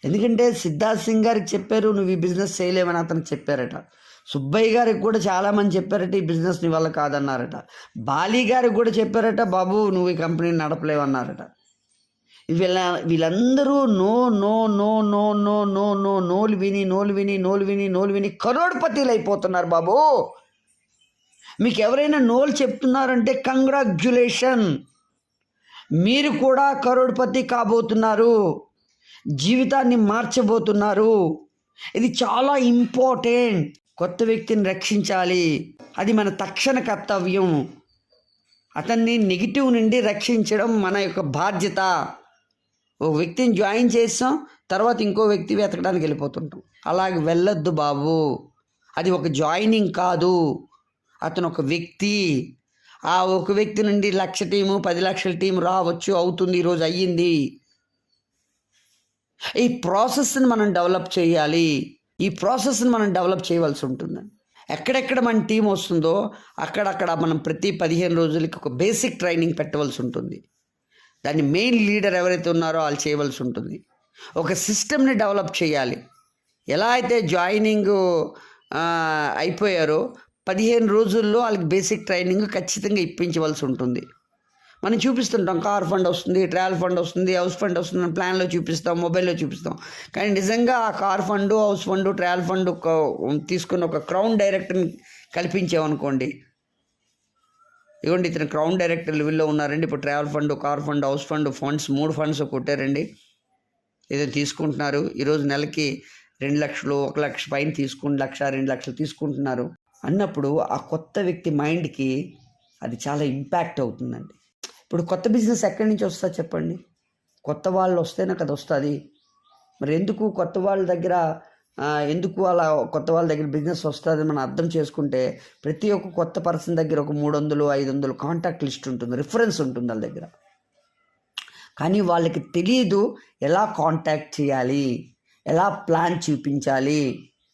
ఎందుకంటే సిద్ధార్థ్ సింగ్ గారికి చెప్పారు నువ్వు ఈ బిజినెస్ చేయలేవని, అతనికి చెప్పారట. సుబ్బయ్య గారికి కూడా చాలామంది చెప్పారట ఈ బిజినెస్ నీ వల్ల కాదన్నారట. బాలీ గారికి కూడా చెప్పారట బాబు నువ్వు ఈ కంపెనీని నడపలేవన్నారట. వీళ్ళందరూ నోలు విని కరోడ్పతిలు అయిపోతున్నారు బాబు. మీకు ఎవరైనా నోలు చెప్తున్నారంటే కంగ్రాచ్యులేషన్, మీరు కూడా కరోడ్పతి కాబోతున్నారు, జీవితాన్ని మార్చబోతున్నారు. ఇది చాలా ఇంపార్టెంట్. కొత్త వ్యక్తిని రక్షించాలి, అది మన తక్షణ కర్తవ్యం. అతన్ని నెగిటివ్ నుండి రక్షించడం మన యొక్క బాధ్యత. ఒక వ్యక్తిని జాయిన్ చేస్తాం, తర్వాత ఇంకో వ్యక్తి వెతకడానికి వెళ్ళిపోతుంటాం. అలాగే వెళ్ళొద్దు బాబు. అది ఒక జాయినింగ్ కాదు, అతను ఒక వ్యక్తి. ఆ ఒక వ్యక్తి నుండి 1,00,000 టీము 10 లక్షల టీం రావచ్చు, అవుతుంది, ఈరోజు అయ్యింది. ఈ ప్రాసెస్ని మనం డెవలప్ చేయాలి. ఈ ప్రాసెస్ని మనం డెవలప్ చేయవలసి ఉంటుంది. ఎక్కడెక్కడ మన టీం వస్తుందో అక్కడక్కడ మనం ప్రతి 15 రోజులకి ఒక బేసిక్ ట్రైనింగ్ పెట్టవలసి ఉంటుంది. దాన్ని మెయిన్ లీడర్ ఎవరైతే ఉన్నారో వాళ్ళు చేయవలసి ఉంటుంది. ఒక సిస్టమ్ని డెవలప్ చేయాలి. ఎలా అయితే జాయినింగ్ అయిపోయారో 15 రోజుల్లో వాళ్ళకి బేసిక్ ట్రైనింగ్ ఖచ్చితంగా ఇప్పించవలసి ఉంటుంది. మనం చూపిస్తుంటాం, కార్ ఫండ్ వస్తుంది, ట్రావెల్ ఫండ్ వస్తుంది, హౌస్ ఫండ్ వస్తుంది, ప్లాన్లో చూపిస్తాం, మొబైల్లో చూపిస్తాం. కానీ నిజంగా ఆ car fund, house fund, travel fund తీసుకున్న ఒక క్రౌన్ డైరెక్టర్ని కల్పించామనుకోండి, ఇవ్వండి ఇతను క్రౌన్ డైరెక్టర్ లెవెల్లో ఉన్నారండి, ఇప్పుడు travel fund, car fund, house fund, funds 3 funds కొట్టారండి, ఏదో తీసుకుంటున్నారు, ఈరోజు నెలకి 2 లక్షలు 1 లక్ష పైన తీసుకుని 1,00,000 2 లక్షలు తీసుకుంటున్నారు అన్నప్పుడు ఆ కొత్త వ్యక్తి మైండ్కి అది చాలా ఇంపాక్ట్ అవుతుందండి. ఇప్పుడు కొత్త బిజినెస్ ఎక్కడి నుంచి వస్తుందో చెప్పండి? కొత్త వాళ్ళు వస్తేనే కదా వస్తుంది. మరి ఎందుకు కొత్త వాళ్ళ దగ్గర ఎందుకు అలా కొత్త వాళ్ళ దగ్గర బిజినెస్ వస్తుంది మనం అర్థం చేసుకుంటే, ప్రతి ఒక్క కొత్త పర్సన్ దగ్గర ఒక 300 500 కాంటాక్ట్ లిస్ట్ ఉంటుంది, రిఫరెన్స్ ఉంటుంది వాళ్ళ దగ్గర. కానీ వాళ్ళకి తెలియదు ఎలా కాంటాక్ట్ చేయాలి, ఎలా ప్లాన్ చూపించాలి,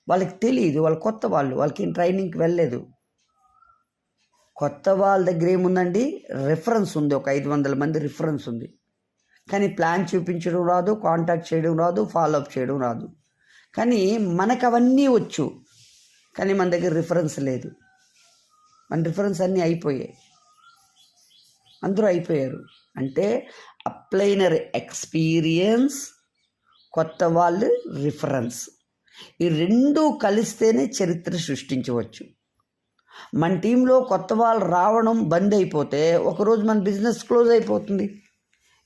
వాళ్ళకి తెలియదు. వాళ్ళు కొత్త వాళ్ళు, వాళ్ళకి ట్రైనింగ్కి వెళ్ళలేదు. కొత్త వాళ్ళ దగ్గర ఏముందండి, రిఫరెన్స్ ఉంది, ఒక 500 మంది రిఫరెన్స్ ఉంది. కానీ ప్లాన్ చూపించడం రాదు, కాంటాక్ట్ చేయడం రాదు, ఫాలోఅప్ చేయడం రాదు. కానీ మనకు అవన్నీ వచ్చు, కానీ మన దగ్గర రిఫరెన్స్ లేదు. మన రిఫరెన్స్ అన్నీ అయిపోయాయి, అందరూ అయిపోయారు. అంటే అప్లైనర్ ఎక్స్పీరియన్స్, కొత్త వాళ్ళు రిఫరెన్స్, ఈ రెండు కలిస్తేనే చరిత్ర సృష్టించవచ్చు. మన టీంలో కొత్త వాళ్ళు రావడం బంద్ అయిపోతే ఒకరోజు మన బిజినెస్ క్లోజ్ అయిపోతుంది.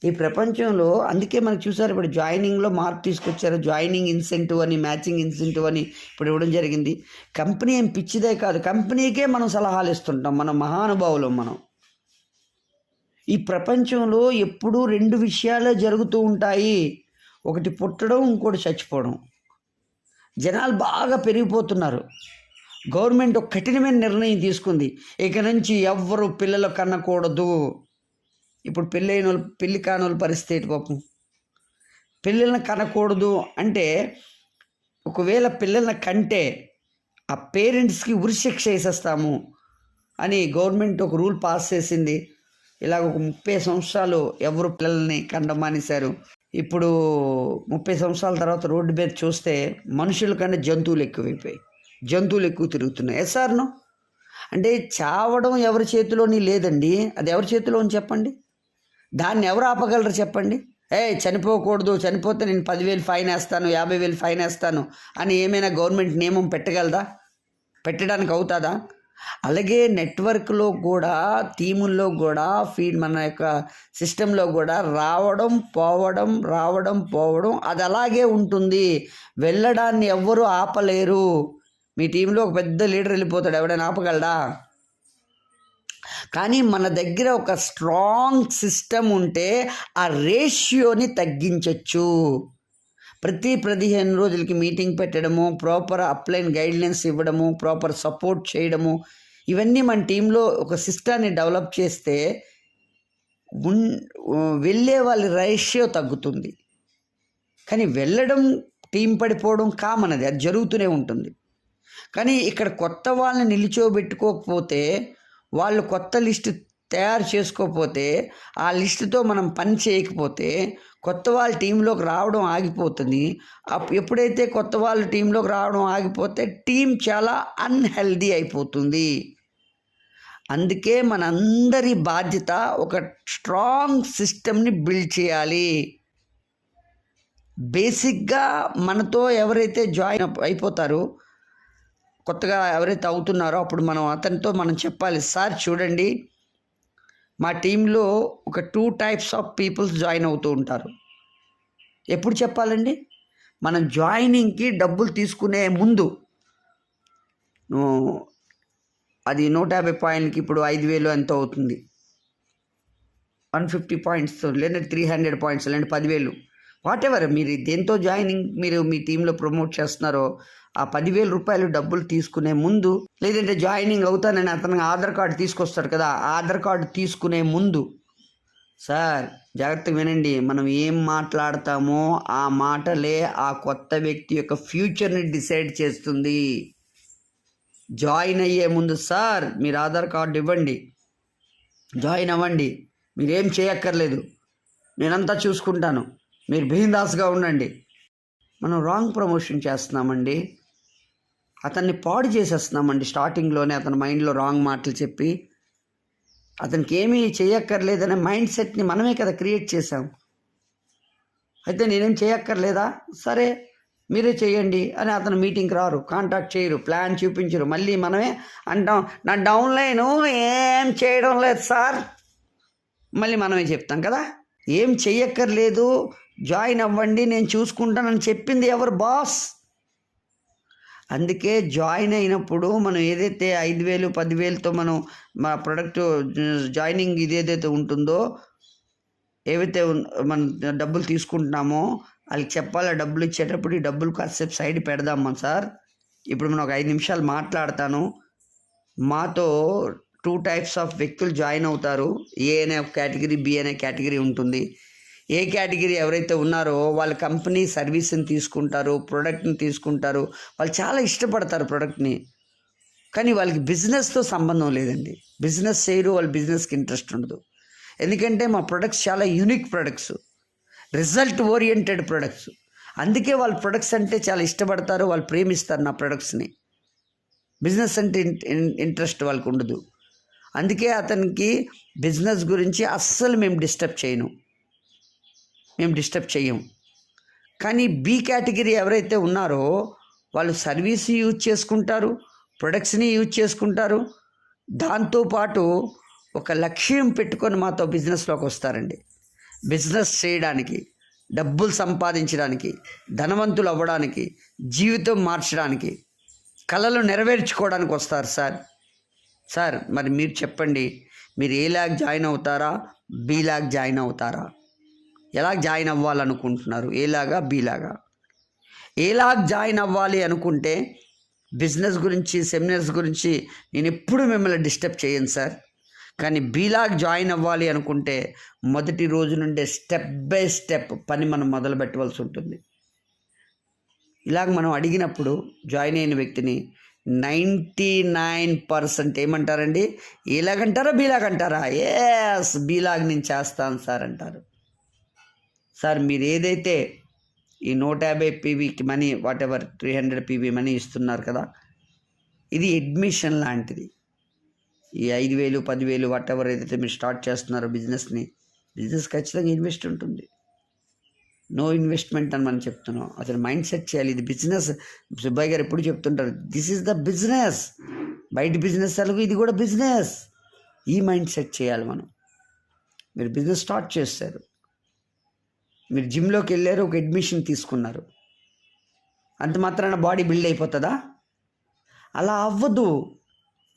ఈ ప్రపంచంలో అందుకే మనకు చూసారు, ఇప్పుడు జాయినింగ్లో మార్పు తీసుకొచ్చారు. జాయినింగ్ ఇన్సెంటివ్ అని, మ్యాచింగ్ ఇన్సెంటివ్ అని ఇప్పుడు ఇవ్వడం జరిగింది. కంపెనీ ఏం పిచ్చిదే కాదు, కంపెనీకే మనం సలహాలు ఇస్తుంటాం, మన మహానుభావులు మనం. ఈ ప్రపంచంలో ఎప్పుడూ 2 విషయాలే జరుగుతూ ఉంటాయి, ఒకటి పుట్టడం, ఇంకోటి చచ్చిపోవడం. జనాలు బాగా పెరిగిపోతున్నారు. గవర్నమెంట్ ఒక కఠినమైన నిర్ణయం తీసుకుంది, ఇక నుంచి ఎవ్వరు పిల్లలు కనకూడదు. ఇప్పుడు పెళ్ళి కాని వాళ్ళ పరిస్థితి పాపం, పిల్లల్ని కనకూడదు అంటే, ఒకవేళ పిల్లల్ని కంటే ఆ పేరెంట్స్కి ఉరిశిక్ష వేసేస్తాము అని గవర్నమెంట్ ఒక రూల్ పాస్ చేసింది. ఇలాగ ఒక 30 సంవత్సరాలు ఎవరు పిల్లల్ని కండం మానేశారు. ఇప్పుడు 30 సంవత్సరాల తర్వాత రోడ్డు మీద చూస్తే మనుషుల కన్నా జంతువులు ఎక్కువైపోయాయి, జంతువులు ఎక్కువ తిరుగుతున్నాయి. ఎస్ఆర్నో అంటే చావడం ఎవరి చేతిలోని లేదండి, అది ఎవరి చేతిలో అని చెప్పండి. దాన్ని ఎవరు ఆపగలరు చెప్పండి. చనిపోకూడదు, చనిపోతే నేను 10,000 ఫైన్ వేస్తాను, 50,000 ఫైన్ వేస్తాను అని ఏమైనా గవర్నమెంట్ నియమం పెట్టగలదా? పెట్టడానికి అవుతుందా? అలాగే నెట్వర్క్లో కూడా, టీముల్లో కూడా, మన యొక్క సిస్టంలో కూడా రావడం పోవడం అది అలాగే ఉంటుంది. వెళ్ళడాన్ని ఎవ్వరూ ఆపలేరు. మీ టీంలో ఒక పెద్ద లీడర్ వెళ్ళిపోతాడు, ఎవడైనా ఆపగలడా? కానీ మన దగ్గర ఒక స్ట్రాంగ్ సిస్టమ్ ఉంటే ఆ రేషియోని తగ్గించవచ్చు. ప్రతి 15 రోజులకి మీటింగ్ పెట్టడము, ప్రాపర్ అప్లైన్ గైడ్లైన్స్ ఇవ్వడము, ప్రాపర్ సపోర్ట్ చేయడము, ఇవన్నీ మన టీంలో ఒక సిస్టాన్ని డెవలప్ చేస్తే వెళ్ళే వాళ్ళ రేషియో తగ్గుతుంది. కానీ వెళ్ళడం, టీం పడిపోవడం కామన్, అది జరుగుతూనే ఉంటుంది. కానీ ఇక్కడ కొత్త వాళ్ళని నిలిచోబెట్టుకోకపోతే, వాళ్ళు కొత్త లిస్టు తయారు చేసుకోకపోతే, ఆ లిస్టుతో మనం పని చేయకపోతే కొత్త వాళ్ళ టీంలోకి రావడం ఆగిపోతుంది. ఎప్పుడైతే కొత్త వాళ్ళు టీంలోకి రావడం ఆగిపోతే టీం చాలా అన్హెల్దీ అయిపోతుంది. అందుకే మనందరి బాధ్యత ఒక స్ట్రాంగ్ సిస్టమ్ని బిల్డ్ చేయాలి. బేసిక్గా మనతో ఎవరైతే జాయిన్ అయిపోతారో, కొత్తగా ఎవరైతే అవుతున్నారో, అప్పుడు అతనితో మనం చెప్పాలి, సార్ చూడండి, మా టీంలో ఒక 2 టైప్స్ ఆఫ్ పీపుల్స్ జాయిన్ అవుతూ ఉంటారు. ఎప్పుడు చెప్పాలండి? మనం జాయినింగ్కి డబ్బులు తీసుకునే ముందు. అది 150 పాయింట్కి ఇప్పుడు 5,000 ఎంతో అవుతుంది, 150 పాయింట్స్ లేదంటే 300 పాయింట్స్ లేదంటే 10,000, వాట్ ఎవర్ మీరు దేంతో జాయినింగ్ మీరు మీ టీంలో ప్రమోట్ చేస్తున్నారో, ఆ 10,000 రూపాయలు డబ్బులు తీసుకునే ముందు, లేదంటే జాయినింగ్ అవుతానని అతను ఆధార్ కార్డు తీసుకొస్తాడు కదా, ఆధార్ కార్డు తీసుకునే ముందు, సార్ జాగ్రత్తగా వినండి, మనం ఏం మాట్లాడతామో ఆ మాటలే ఆ కొత్త వ్యక్తి యొక్క ఫ్యూచర్ని డిసైడ్ చేస్తుంది. జాయిన్ అయ్యే ముందు, సార్ మీరు ఆధార్ కార్డు ఇవ్వండి, జాయిన్ అవ్వండి, మీరేం చేయక్కర్లేదు, నేనంతా చూసుకుంటాను, మీరు బిందాస్గా ఉండండి. మనం రాంగ్ ప్రమోషన్ చేస్తున్నామండి, అతన్ని పాడు చేసేస్తున్నామండి. స్టార్టింగ్లోనే అతని మైండ్లో రాంగ్ మాటలు చెప్పి అతనికి ఏమీ చేయక్కర్లేదనే మైండ్ సెట్ని మనమే కదా క్రియేట్ చేసాం. అయితే నేనేం చేయక్కర్లేదా, సరే మీరే చేయండి అని అతను మీటింగ్కి రారు, కాంటాక్ట్ చేయరు, ప్లాన్ చూపించరు. మళ్ళీ మనమే అంటాం, నా డౌన్లైను ఏం చేయడం లేదు సార్, మళ్ళీ మనమే చెప్తాం కదా. ఏం చెయ్యక్కర్లేదు, జాయిన్ అవ్వండి, నేను చూసుకుంటానని చెప్పింది ఎవరు? బాస్. అందుకే జాయిన్ అయినప్పుడు మనం ఏదైతే 5,000 10,000తో మనం మా ప్రొడక్ట్ జాయినింగ్ ఇదేదైతే ఉంటుందో, ఏవైతే మనం డబ్బులు తీసుకుంటున్నామో వాళ్ళకి చెప్పాలి, డబ్బులు ఇచ్చేటప్పుడు ఈ డబ్బులు కాసేపు సైడ్ పెడదామా సార్, ఇప్పుడు మనం ఒక 5 నిమిషాలు మాట్లాడతాను, మాతో 2 టైప్స్ ఆఫ్ వ్యక్తులు జాయిన్ అవుతారు. ఏ అనే ఒక కేటగిరీ, బి అనే కేటగిరీ ఉంటుంది. ఏ కేటగిరీ ఎవరైతే ఉన్నారో వాళ్ళ కంపెనీ సర్వీస్ని తీసుకుంటారు, ప్రోడక్ట్ని తీసుకుంటారు, వాళ్ళు చాలా ఇష్టపడతారు ప్రోడక్ట్ని, కానీ వాళ్ళకి బిజినెస్తో సంబంధం లేదండి. బిజినెస్ చేయరు, వాళ్ళ బిజినెస్కి ఇంట్రెస్ట్ ఉండదు. ఎందుకంటే మా ప్రొడక్ట్స్ చాలా unique products, result oriented products. అందుకే వాళ్ళ ప్రొడక్ట్స్ అంటే చాలా ఇష్టపడతారు, వాళ్ళు ప్రేమిస్తారు నా ప్రొడక్ట్స్ని. బిజినెస్ అంటే ఇంట్రెస్ట్ వాళ్ళకు ఉండదు. అందుకే అతనికి బిజినెస్ గురించి అస్సలు మేము డిస్టర్బ్ చేయం. కానీ బి కేటగిరీ ఎవరైతే ఉన్నారో వాళ్ళు సర్వీస్ యూజ్ చేసుకుంటారు, ప్రొడక్ట్స్ని యూజ్ చేసుకుంటారు, దాంతోపాటు ఒక లక్ష్యం పెట్టుకొని మాతో బిజినెస్లోకి వస్తారండి. బిజినెస్ చేయడానికి, డబ్బులు సంపాదించడానికి, ధనవంతులు అవ్వడానికి, జీవితం మార్చడానికి, కళలు నెరవేర్చుకోవడానికి వస్తారు సార్. మరి మీరు చెప్పండి, మీరు ఏ లాగ్ జాయిన్ అవుతారా, బి లాగ్ జాయిన్ అవుతారా? ఎలా జాయిన్ అవ్వాలనుకుంటున్నారు? ఏలాగా, బీలాగా? ఏలాగ్ జాయిన్ అవ్వాలి అనుకుంటే బిజినెస్ గురించి, సెమినార్స్ గురించి నేను ఎప్పుడు మిమ్మల్ని డిస్టర్బ్ చేయను సార్. కానీ బీలాగ్ జాయిన్ అవ్వాలి అనుకుంటే మొదటి రోజు నుండే స్టెప్ బై స్టెప్ పని మనం మొదలు పెట్టవలసి ఉంటుంది. ఇలాగ మనం అడిగినప్పుడు జాయిన్ అయిన వ్యక్తిని 99% ఏమంటారండి? ఏలాగంటారా, బీలాగంటారా? ఎస్, బీలాగ్ నేను చేస్తాను సార్ అంటారు. సార్ మీరు ఏదైతే ఈ 150 పీవీకి money, whatever 300 PV money ఇస్తున్నారు కదా, ఇది అడ్మిషన్ లాంటిది. ఈ 5,000, 10,000 వాట్ ఎవర్ ఏదైతే మీరు స్టార్ట్ చేస్తున్నారో బిజినెస్ ఖచ్చితంగా ఇన్వెస్ట్ ఉంటుంది. నో ఇన్వెస్ట్మెంట్ అని మనం చెప్తున్నాం. అసలు మైండ్ సెట్ చేయాలి, ఇది బిజినెస్. సుబ్బయ్య గారు ఎప్పుడు చెప్తుంటారు, దిస్ ఈజ్ ద బిజినెస్. బయట బిజినెస్ అలాగే ఇది కూడా బిజినెస్. ఈ మైండ్ సెట్ చేయాలి మనం. మీరు బిజినెస్ స్టార్ట్ చేస్తారు, మీరు జిమ్లోకి వెళ్ళారు, ఒక అడ్మిషన్ తీసుకున్నారు, అంత మాత్రాన బాడీ బిల్డ్ అయిపోతుందా? అలా అవ్వదు.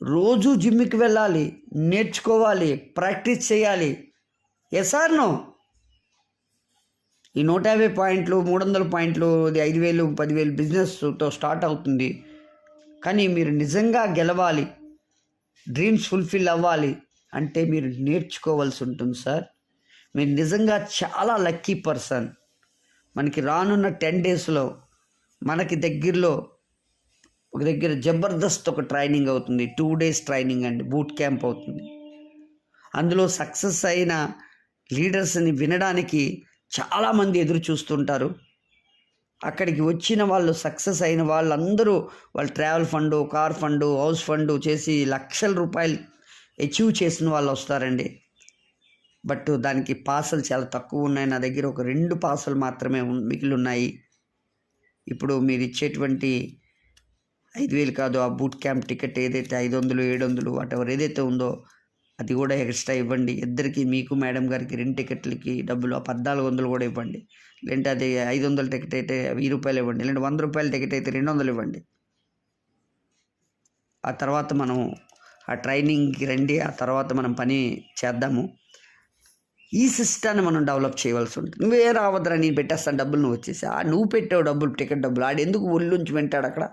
రోజు జిమ్కి వెళ్ళాలి, నేర్చుకోవాలి, ప్రాక్టీస్ చేయాలి. Yes or no? ఈ 150 పాయింట్లు, 300 పాయింట్లు, 5,000, 10,000 బిజినెస్తో స్టార్ట్ అవుతుంది. కానీ మీరు నిజంగా గెలవాలి, డ్రీమ్స్ ఫుల్ఫిల్ అవ్వాలి అంటే మీరు నేర్చుకోవాల్సి ఉంటుంది సార్. మీరు నిజంగా చాలా లక్కీ పర్సన్. మనకి రానున్న 10 డేస్లో మనకి దగ్గరలో ఒక దగ్గర జబర్దస్త్ ఒక ట్రైనింగ్ అవుతుంది. 2 డేస్ ట్రైనింగ్ అండి, బూట్ క్యాంప్ అవుతుంది. అందులో సక్సెస్ అయిన లీడర్స్ని వినడానికి చాలామంది ఎదురు చూస్తుంటారు. అక్కడికి వచ్చిన వాళ్ళు, సక్సెస్ అయిన వాళ్ళందరూ వాళ్ళ travel fund, car fund, house fund చేసి లక్షల రూపాయలు అచీవ్ చేసిన వాళ్ళు వస్తారండి. బట్ దానికి పాసలు చాలా తక్కువ ఉన్నాయి. నా దగ్గర ఒక 2 పాసలు మాత్రమే మిగిలి ఉన్నాయి. ఇప్పుడు మీరు ఇచ్చేటువంటి 5,000 కాదు, ఆ బూట్ క్యాంప్ టికెట్ ఏదైతే 500, 700 వాటెవర్ ఏదైతే ఉందో అది కూడా ఎక్స్ట్రా ఇవ్వండి. ఇద్దరికి, మీకు మేడం గారికి 2 టికెట్లకి డబ్బులు 1400 కూడా ఇవ్వండి. లేదంటే అది 500 టికెట్ అయితే 1000 రూపాయలు ఇవ్వండి, లేదంటే 100 రూపాయల టికెట్ అయితే 200 ఇవ్వండి. ఆ తర్వాత మనం ఆ ట్రైనింగ్కి రండి, ఆ తర్వాత మనం పని చేద్దాము. ఈ సిస్టాన్ని మనం డెవలప్ చేయవలసి ఉంటుంది. నువ్వే రావద్దురా, నేను పెట్టేస్తాను డబ్బులు, నువ్వు వచ్చేసి నువ్వు పెట్టావు డబ్బులు, టికెట్ డబ్బులు. ఆడు ఎందుకు ఒళ్ళుంచి వింటాడు? అక్కడ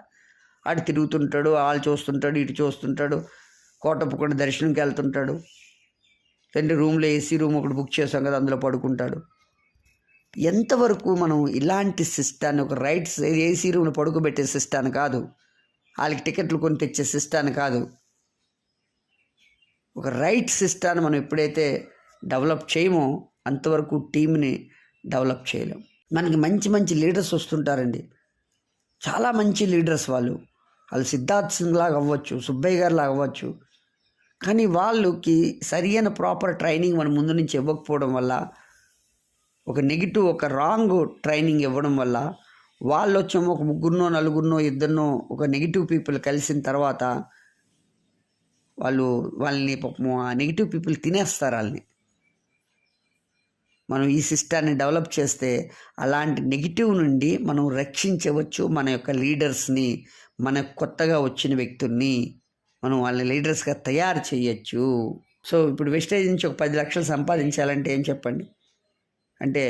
ఆడు తిరుగుతుంటాడు, వాళ్ళు చూస్తుంటాడు, ఇటు చూస్తుంటాడు, కోటప్పకొండ దర్శనంకి వెళ్తుంటాడు, తండ్రి రూమ్లో ఏసీ రూమ్ ఒకటి బుక్ చేసాం కదా, అందులో పడుకుంటాడు. ఎంతవరకు మనం ఇలాంటి సిస్టాన్ని, ఒక రైట్స్ ఏసీ రూమ్లో పడుకోబెట్టే సిస్టాన్ని కాదు, వాళ్ళకి టికెట్లు కొని తెచ్చే సిస్టాన్ని కాదు, ఒక రైట్ సిస్టాన్ని మనం ఎప్పుడైతే డెవలప్ చేయమో అంతవరకు టీంని డెవలప్ చేయలేం. మనకి మంచి మంచి లీడర్స్ వస్తుంటారండి, చాలా మంచి లీడర్స్. వాళ్ళు సిద్ధార్థ్ సింగ్ లాగా అవ్వచ్చు, సుబ్బయ్య గారు లాగా అవ్వచ్చు. కానీ వాళ్ళకి సరైన ప్రాపర్ ట్రైనింగ్ మనం ముందు నుంచి ఇవ్వకపోవడం వల్ల, ఒక నెగిటివ్, ఒక రాంగ్ ట్రైనింగ్ ఇవ్వడం వల్ల వాళ్ళు వచ్చేమో ఒక 3, 4, 2 ఒక నెగిటివ్ పీపుల్ కలిసిన తర్వాత వాళ్ళని పాపం ఆ నెగిటివ్ పీపుల్ తినేస్తారు వాళ్ళని. మనం ఈ సిస్టాన్ని డెవలప్ చేస్తే అలాంటి నెగిటివ్ నుండి మనం రక్షించవచ్చు. మన యొక్క లీడర్స్ని, మన కొత్తగా వచ్చిన వ్యక్తుల్ని మనం వాళ్ళ లీడర్స్గా తయారు చేయొచ్చు. సో ఇప్పుడు వెస్టేజ్ నుంచి ఒక 10 లక్షలు సంపాదించాలంటే ఏం చెప్పండి? అంటే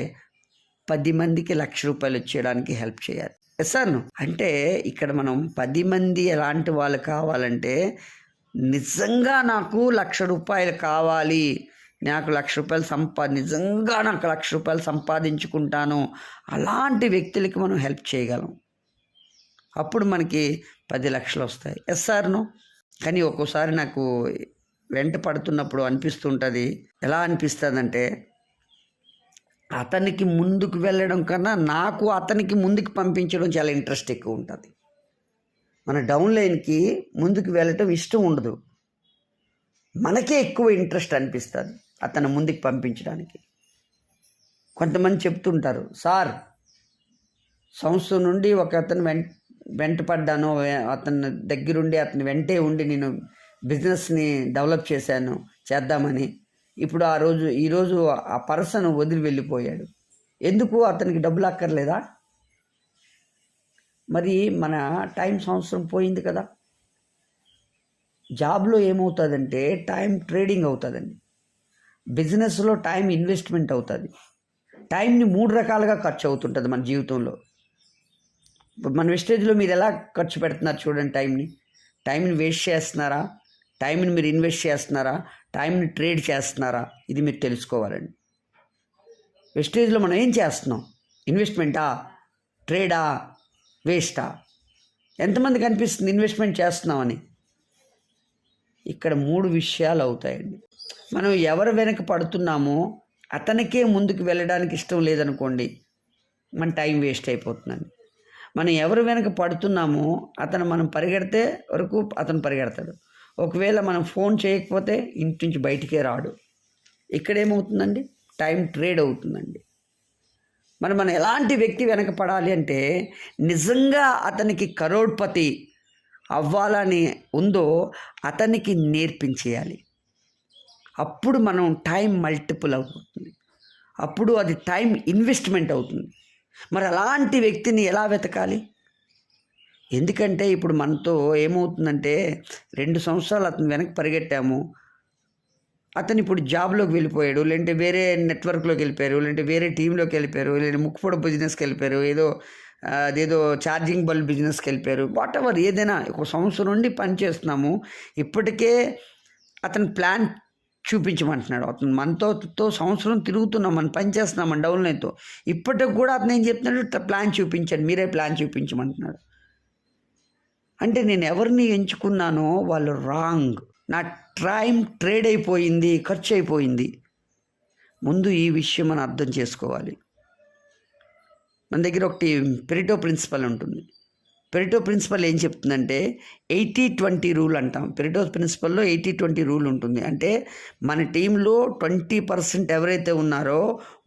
10 మందికి ₹1,00,000 వచ్చేయడానికి హెల్ప్ చేయాలి. Yes or no? అంటే ఇక్కడ మనం 10 మంది ఎలాంటి వాళ్ళు కావాలంటే, నిజంగా నాకు ₹1,00,000 కావాలి, నాకు ₹1,00,000 నిజంగా నాకు ₹1,00,000 సంపాదించుకుంటాను, అలాంటి వ్యక్తులకి మనం హెల్ప్ చేయగలం. అప్పుడు మనకి 10 లక్షలు వస్తాయి. Yes or no? కానీ ఒక్కోసారి నాకు వెంట పడుతున్నప్పుడు అనిపిస్తుంటుంది. ఎలా అనిపిస్తుందంటే, అతనికి ముందుకు వెళ్ళడం కన్నా నాకు అతనికి ముందుకు పంపించడం చాలా ఇంట్రెస్ట్ ఎక్కువ ఉంటుంది. మన డౌన్ లైన్కి ముందుకు వెళ్ళటం ఇష్టం ఉండదు, మనకే ఎక్కువ ఇంట్రెస్ట్ అనిపిస్తుంది అతను ముందుకు పంపించడానికి. కొంతమంది చెప్తుంటారు, సార్ సంవత్సరం నుండి ఒక అతను వెంట పడ్డాను, అతని దగ్గరుండి అతని వెంటే ఉండి నేను బిజినెస్ని డెవలప్ చేద్దామని. ఇప్పుడు ఈరోజు ఆ పర్సన్ వదిలి వెళ్ళిపోయాడు. ఎందుకు? అతనికి డబ్బులు అక్కర్లేదా? మరి మన టైం సంవత్సరం పోయింది కదా. జాబ్లో ఏమవుతుందంటే టైం ట్రేడింగ్ అవుతుందండి, బిజినెస్లో టైం ఇన్వెస్ట్మెంట్ అవుతుంది. టైంని 3 రకాలుగా ఖర్చు అవుతుంటుంది మన జీవితంలో. మన వెస్టేజ్లో మీరు ఎలా ఖర్చు పెడుతున్నారు చూడండి. టైంని వేస్ట్ చేస్తున్నారా, టైంని మీరు ఇన్వెస్ట్ చేస్తున్నారా, టైంని ట్రేడ్ చేస్తున్నారా, ఇది మీరు తెలుసుకోవాలండి. వెస్టేజ్లో మనం ఏం చేస్తున్నాం? ఇన్వెస్ట్మెంటా, ట్రేడా, వేస్టా? ఎంతమందికి అనిపిస్తుంది ఇన్వెస్ట్మెంట్ చేస్తున్నామని? ఇక్కడ 3 విషయాలు అవుతాయండి. మనం ఎవరు వెనక పడుతున్నామో అతనికే ముందుకు వెళ్ళడానికి ఇష్టం లేదనుకోండి, మన టైం వేస్ట్ అయిపోతుందండి. మనం ఎవరు వెనక పడుతున్నామో మనం పరిగెడితే వరకు అతను పరిగెడతాడు. ఒకవేళ మనం ఫోన్ చేయకపోతే ఇంటి నుంచి బయటికే రాడు. ఇక్కడేమవుతుందండి? టైం ట్రేడ్ అవుతుందండి. మనం ఎలాంటి వ్యక్తి వెనక పడాలి అంటే, నిజంగా అతనికి కరోడ్పతి అవ్వాలని ఉందో అతనికి నేర్పించేయాలి. అప్పుడు మనం టైం మల్టిపుల్ అవుతుంది, అప్పుడు అది టైం ఇన్వెస్ట్మెంట్ అవుతుంది. మరి అలాంటి వ్యక్తిని ఎలా వెతకాలి? ఎందుకంటే ఇప్పుడు మనతో ఏమవుతుందంటే, 2 సంవత్సరాలు అతను వెనక్కి పరిగెట్టాము, అతను ఇప్పుడు జాబ్లోకి వెళ్ళిపోయాడు, లేదంటే వేరే నెట్వర్క్లోకి వెళ్ళిపోయారు, లేదంటే వేరే టీంలోకి వెళ్ళిపోయారు, లేదా ముక్కుపొడ బిజినెస్కి వెళ్ళిపోయారు, అదేదో ఛార్జింగ్ బల్బ్ బిజినెస్కి వెళ్ళిపోయారు. వాట్ ఎవర్, ఏదైనా 1 సంవత్సరం నుండి పని చేస్తున్నాము, ఇప్పటికే అతను ప్లాన్ చూపించమంటున్నాడు. అతను మనతో సంవత్సరం తిరుగుతున్నాం, మనం పని చేస్తున్నాం మన డౌన్లైన్తో. ఇప్పటికి కూడా అతను ఏం చెప్తున్నాడు? ప్లాన్ చూపించండి, మీరే ప్లాన్ చూపించమంటున్నాడు. అంటే నేను ఎవరిని ఎంచుకున్నానో వాళ్ళు రాంగ్. నా టైం ట్రేడ్ అయిపోయింది, ఖర్చు అయిపోయింది. ముందు ఈ విషయం మనం అర్థం చేసుకోవాలి. మన దగ్గర ఒకటి పెరిటో ప్రిన్సిపల్ ఉంటుంది. పెరిటో ప్రిన్సిపల్ ఏం చెప్తుందంటే 80-20 రూల్ అంటాం. పెరిటో ప్రిన్సిపల్లో 80-20 రూల్ ఉంటుంది. అంటే మన టీంలో 20% ఎవరైతే ఉన్నారో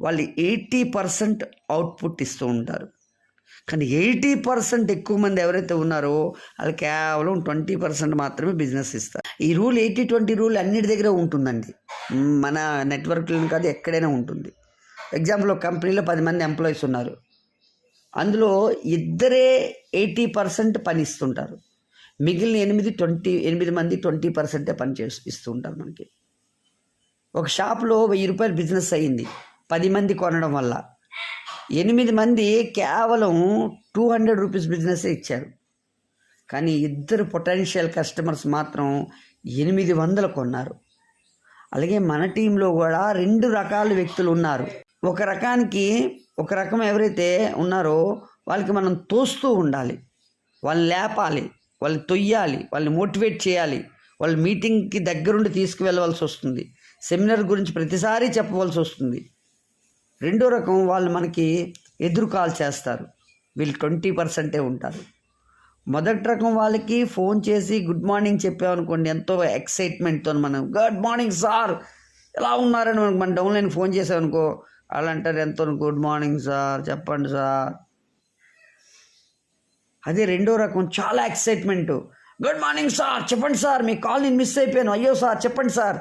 వాళ్ళు 80% అవుట్పుట్ ఇస్తూ ఉంటారు. కానీ 80% ఎక్కువ మంది ఎవరైతే ఉన్నారో వాళ్ళు కేవలం 20% మాత్రమే బిజినెస్ ఇస్తారు. ఈ రూల్ 80-20 రూల్ అన్నిటి దగ్గర ఉంటుందండి, మన నెట్వర్క్లో కాదు ఎక్కడైనా ఉంటుంది. ఎగ్జాంపుల్, ఒక కంపెనీలో 10 మంది ఎంప్లాయీస్ ఉన్నారు, అందులో 2 80% పని ఇస్తుంటారు, మిగిలిన 8 మంది 20% పని ఇస్తూ ఉంటారు మనకి. ఒక షాప్లో ₹1000 బిజినెస్ అయ్యింది 10 మంది కొనడం వల్ల. 8 మంది కేవలం ₹200 బిజినెస్ ఇచ్చారు, కానీ 2 పొటెన్షియల్ కస్టమర్స్ మాత్రం 800 కొన్నారు. అలాగే మన టీంలో కూడా 2 రకాల వ్యక్తులు ఉన్నారు. ఒక రకం ఎవరైతే ఉన్నారో వాళ్ళకి మనం తోస్తూ ఉండాలి, వాళ్ళని లేపాలి, వాళ్ళని తొయ్యాలి, వాళ్ళని మోటివేట్ చేయాలి, వాళ్ళ మీటింగ్కి దగ్గరుండి తీసుకువెళ్ళవలసి వస్తుంది, సెమినార్ గురించి ప్రతిసారి చెప్పవలసి వస్తుంది. 2వ రకం వాళ్ళు మనకి ఎదురు కాల్ చేస్తారు, వీళ్ళు 20% ఉంటారు. మొదటి రకం వాళ్ళకి ఫోన్ చేసి గుడ్ మార్నింగ్ చెప్పామనుకోండి, ఎంతో ఎక్సైట్మెంట్తో మనం గుడ్ మార్నింగ్ సార్ ఎలా ఉన్నారని మన డౌన్లైన్ ఫోన్ చేసామనుకో, వాళ్ళు అంటారు ఎంతో గుడ్ మార్నింగ్ సార్ చెప్పండి సార్. అదే 2వ రకం చాలా ఎక్సైట్మెంట్, గుడ్ మార్నింగ్ సార్ చెప్పండి సార్, మీ కాల్ నేను మిస్ అయిపోయాను, అయ్యో సార్ చెప్పండి సార్.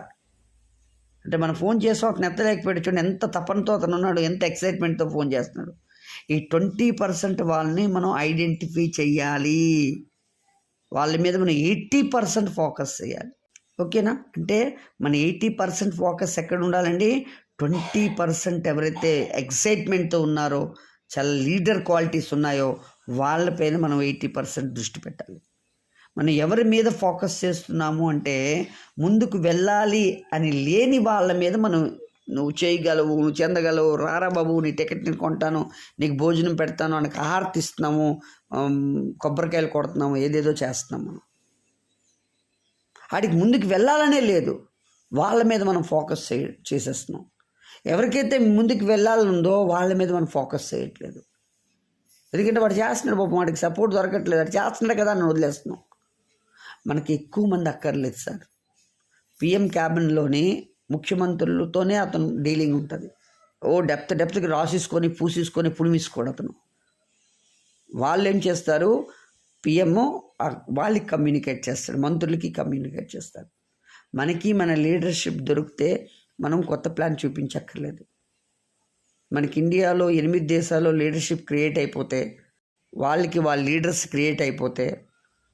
అంటే మనం ఫోన్ చేసాం, అతను ఎత్తలేకపోయాడు, చూడండి ఎంత తపనతో అతను ఉన్నాడు, ఎంత ఎక్సైట్మెంట్తో ఫోన్ చేస్తున్నాడు. ఈ 20% వాళ్ళని మనం ఐడెంటిఫై చెయ్యాలి, వాళ్ళ మీద మనం 80% ఫోకస్ చేయాలి. ఓకేనా? అంటే మన 80% ఫోకస్ ఎక్కడ ఉండాలండి? 20% ఎవరైతే ఎక్సైట్మెంట్తో ఉన్నారో, చాలా లీడర్ క్వాలిటీస్ ఉన్నాయో వాళ్ళపైన మనం 80% దృష్టి పెట్టాలి. మనం ఎవరి మీద ఫోకస్ చేస్తున్నాము అంటే, ముందుకు వెళ్ళాలి అని లేని వాళ్ళ మీద మనం నువ్వు చేయగలవు, నువ్వు చెందగలవు, రారా బాబు నీ టికెట్ నేను కొంటాను, నీకు భోజనం పెడతాను, ఆయనకు ఆహారతి ఇస్తున్నాము, కొబ్బరికాయలు కొడుతున్నాము, ఏదేదో చేస్తున్నాం మనం. వాడికి ముందుకు వెళ్ళాలనే లేదు, వాళ్ళ మీద మనం ఫోకస్ చేసేస్తున్నాం. ఎవరికైతే ముందుకు వెళ్ళాలనుందో వాళ్ళ మీద మనం ఫోకస్ చేయట్లేదు. ఎందుకంటే వాడు చేస్తున్నాడు పాపం, వాడికి సపోర్ట్ దొరకట్లేదు, వాడు చేస్తున్నాడు కదా అని వదిలేస్తున్నాం. మనకి ఎక్కువ మంది అక్కర్లేదు సార్. పిఎం క్యాబిన్లోని ముఖ్యమంత్రులతోనే అతను డీలింగ్ ఉంటుంది. డెప్త్కి రాసేసుకొని పూసేసుకొని పుడిమిసుకోడు అతను. వాళ్ళు ఏం చేస్తారు, పిఎం వాళ్ళకి కమ్యూనికేట్ చేస్తాడు, మంత్రులకి కమ్యూనికేట్ చేస్తారు. మనకి మన లీడర్షిప్ దొరికితే మనం కొత్త ప్లాన్ చూపించక్కర్లేదు. మనకి ఇండియాలో 8 దేశాల్లో లీడర్షిప్ క్రియేట్ అయిపోతే, వాళ్ళకి వాళ్ళ లీడర్స్ క్రియేట్ అయిపోతే,